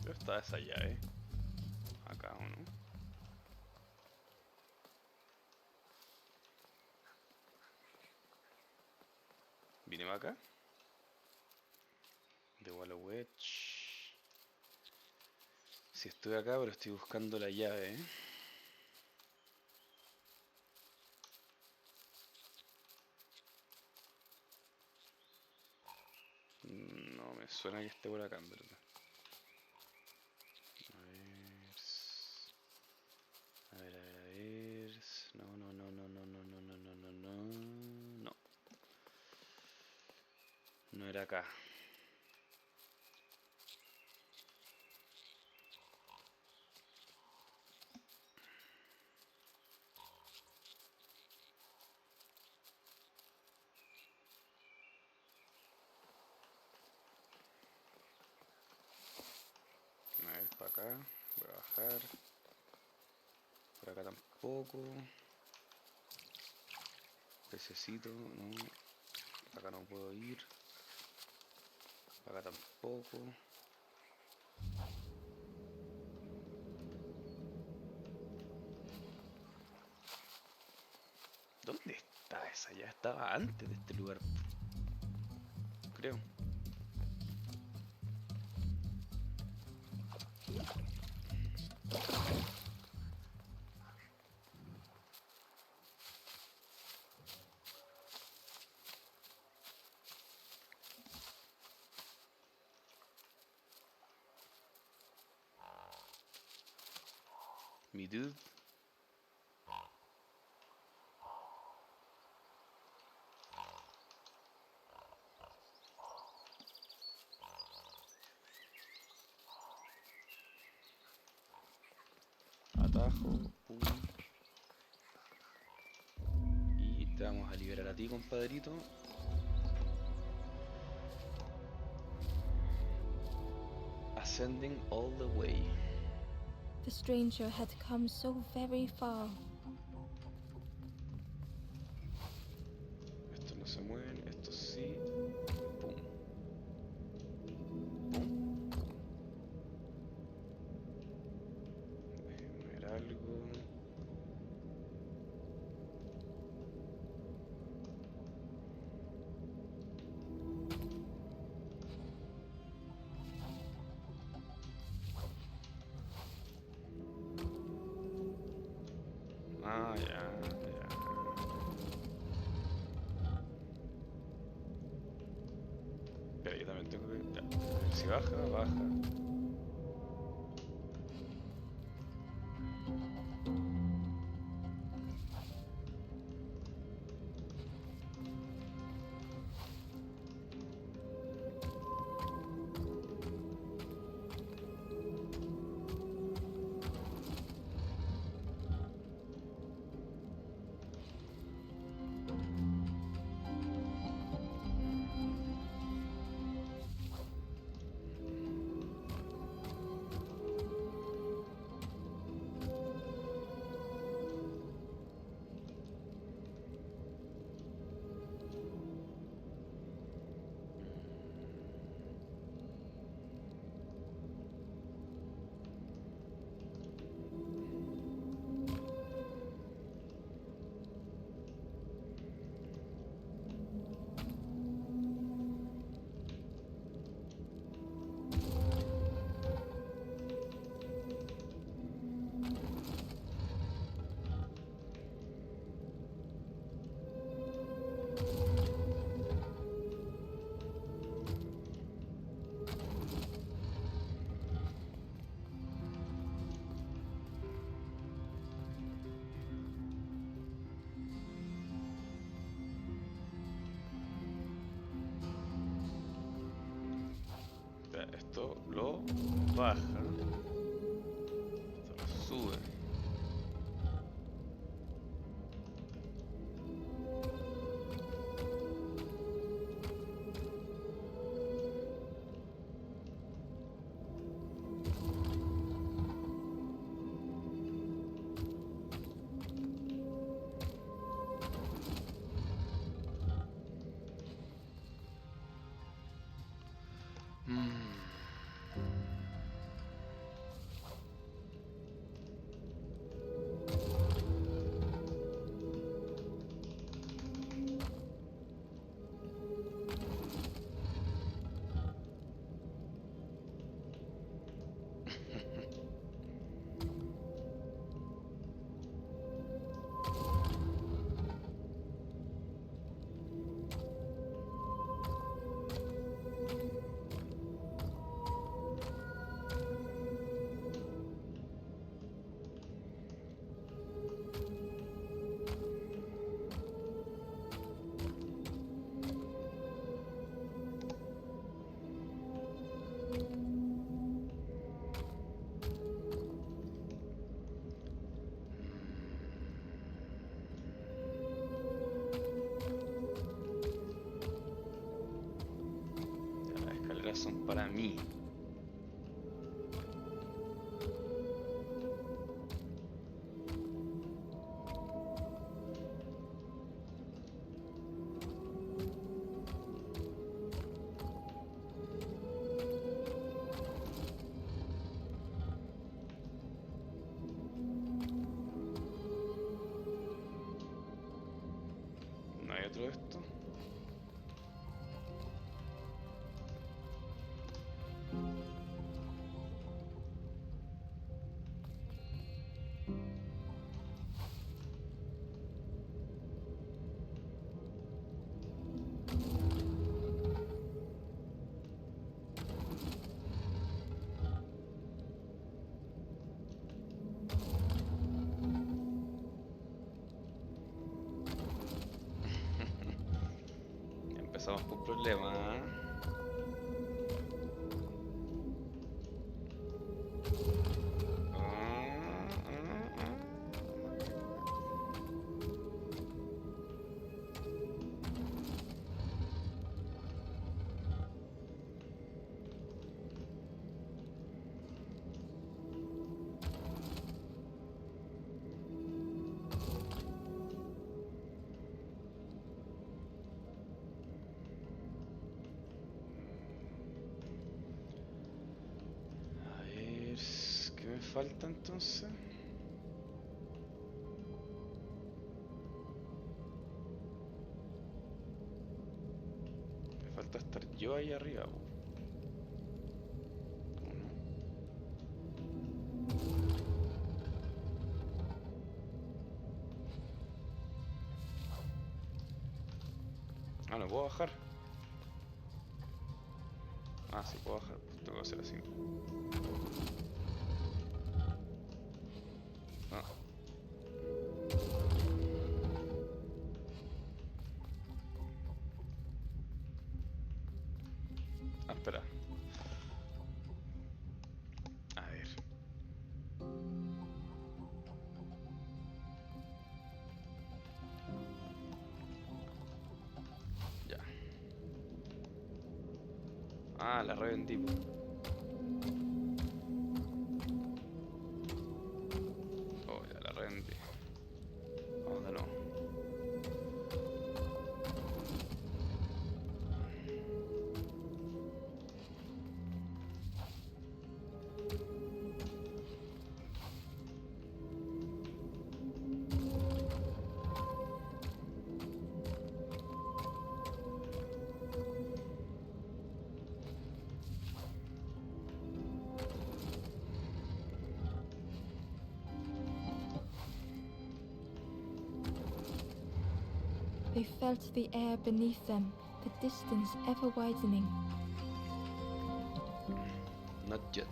[SPEAKER 1] ¿Dónde está esa llave? Acá o no. ¿Vine para acá? De Wall Wedge. Sí, estoy acá, pero estoy buscando la llave. No me suena que esté por acá, en verdad. A ver. A ver, a ver, a ver. No, no, no, no, no, no, no, no, no, no, no. No. No era acá. A ver, para acá. Voy a bajar. Por acá tampoco. Pececito, no. Para acá no puedo ir. Para acá tampoco. ¿Dónde está esa? Ya estaba antes de este lugar, creo. Mi dude. Atajo, pum. Y te vamos a liberar a ti, compadrito. Ascending all the way.
[SPEAKER 2] The stranger had come so very far.
[SPEAKER 1] Estos no se mueven, estos sí. Pum. Pum. Déjenme ver algo. Ah, ya, ya. Pero yo también tengo que... Ya. A ver si baja, baja. Ya, esto lo baja. Esto lo sube. Ya, las escaleras son para mí. empezamos con problemas. A ver, ¿qué me falta entonces? Me falta estar yo ahí arriba, po. ¿Cómo no? Ah, no puedo bajar. Ah, sí puedo bajar, pues tengo que hacer así. Ah. Ah, espera. A ver. Ya. Ah, la revendí, po. Oh, ya la revendí. Vamos de nuevo.
[SPEAKER 2] They felt the air beneath them, the distance ever widening.
[SPEAKER 1] Not yet.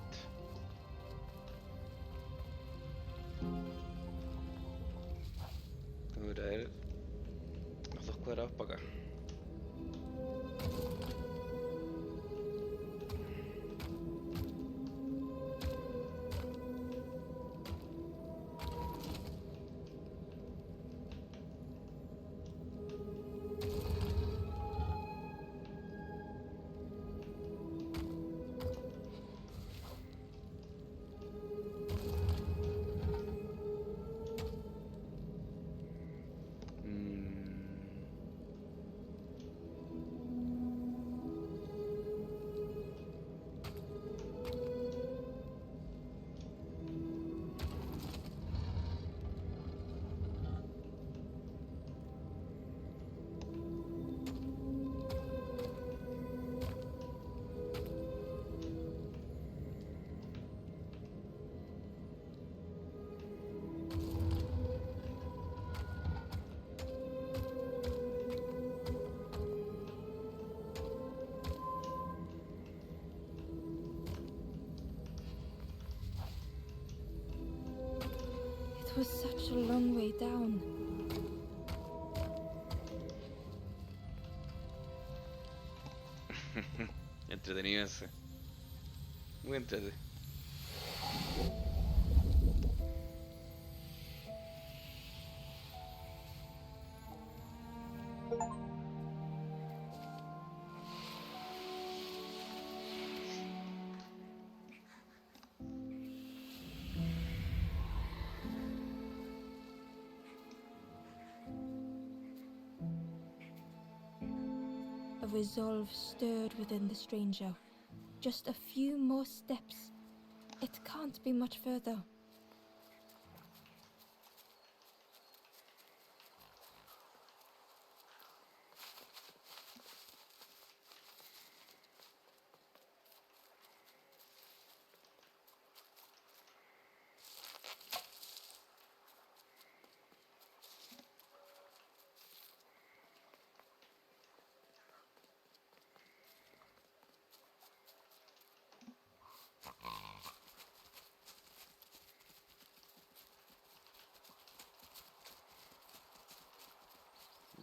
[SPEAKER 1] Tengo que traer los 2 cuadrados para acá.
[SPEAKER 2] It was such a long way down.
[SPEAKER 1] Entretenido ese. Muy entretenido.
[SPEAKER 2] A resolve stirred within the stranger. Just a few more steps. It can't be much further.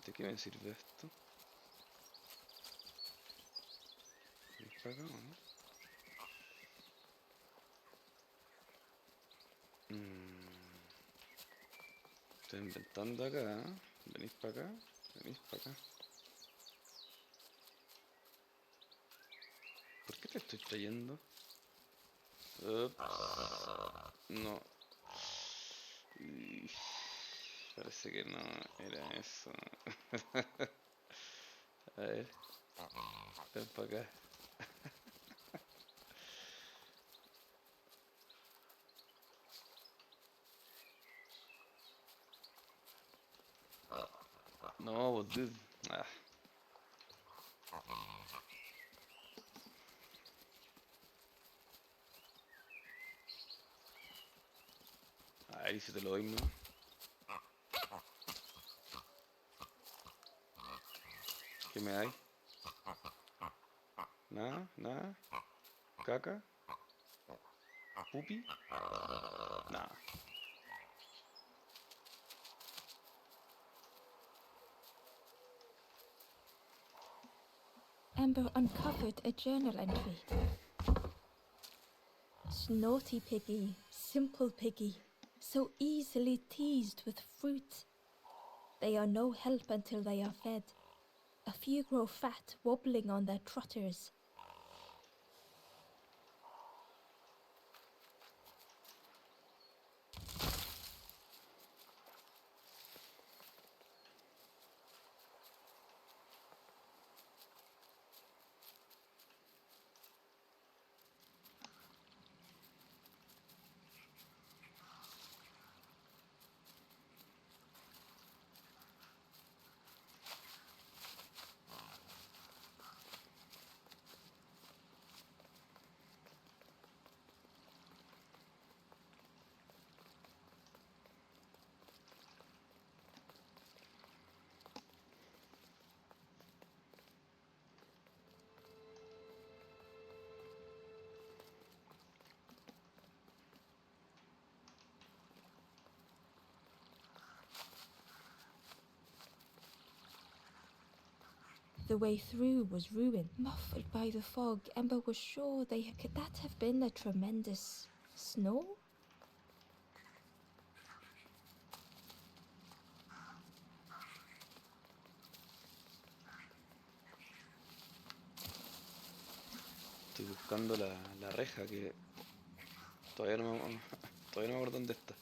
[SPEAKER 1] ¿De qué me sirve esto? para acá, ¿o no? Estoy inventando acá, ¿eh? Venís para acá, venís para acá. ¿Por qué te estoy trayendo? Ups. No. Y parece que no era eso. A ver, ven para acá. No, pues dude. Ah. A ver, y si te lo doy, ¿no? ¿Qué me dais? Nada, nada. Caca. Pupi. Nada.
[SPEAKER 2] Ember uncovered a journal entry. Snotty piggy, simple piggy, so easily teased with fruit. They are no help until they are fed. A few grow fat, wobbling on their trotters. The way through was ruined. Muffled by the fog, Ember was sure could that have been a tremendous snow?
[SPEAKER 1] Estoy buscando la reja que todavía no me, todavía no me acuerdo dónde está.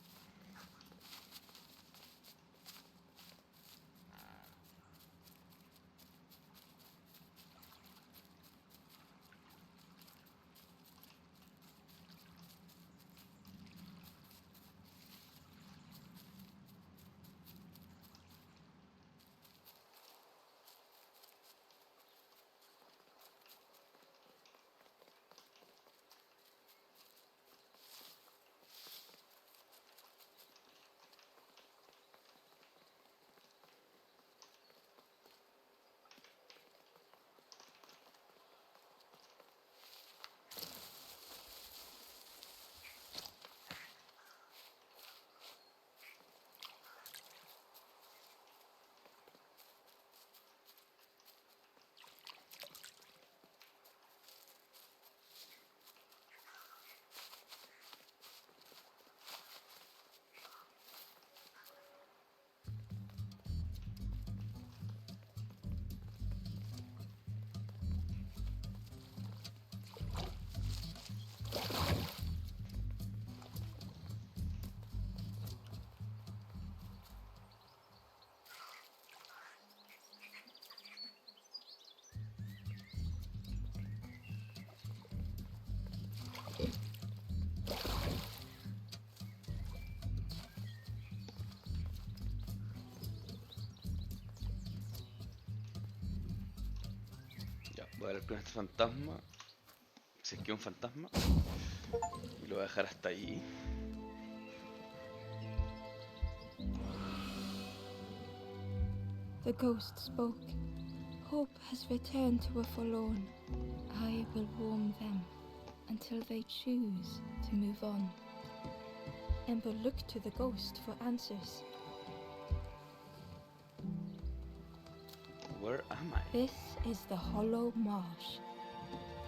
[SPEAKER 1] Ya, voy a hablar con este fantasma. Si es que es un fantasma. Y lo voy a dejar hasta ahí.
[SPEAKER 2] The ghost spoke. Hope has returned to a forlorn. I will warm them until they choose to move on. Ember looked to the ghost for answers.
[SPEAKER 1] Where am I?
[SPEAKER 2] This is the Hollow Marsh.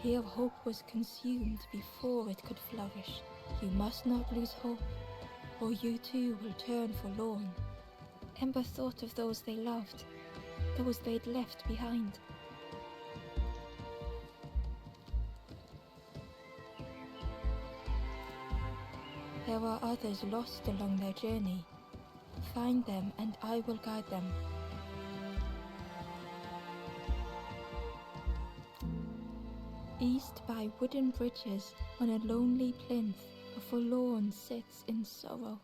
[SPEAKER 2] Here hope was consumed before it could flourish. You must not lose hope, or you too will turn forlorn. Ember thought of those they loved, those they'd left behind. There are others lost along their journey. Find them and I will guide them. East by wooden bridges, on a lonely plinth, a forlorn sits in sorrow.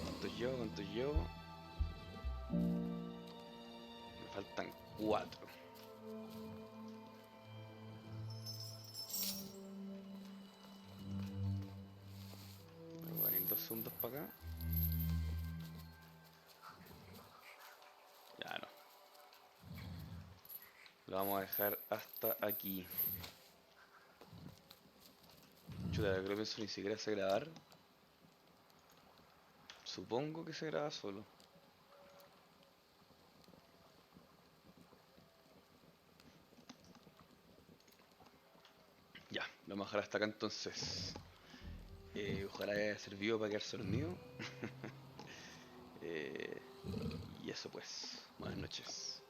[SPEAKER 1] ¿Cuántos llevo? ¿Cuántos llevo? Me faltan 4. Voy a ir 2 segundos para acá. Ya no. Lo vamos a dejar hasta aquí. Chuta, creo que pienso ni siquiera sé grabar. Supongo que se graba solo. Ya, lo vamos a dejar hasta acá entonces. Ojalá haya servido para quedarse dormido. Y eso pues, buenas noches.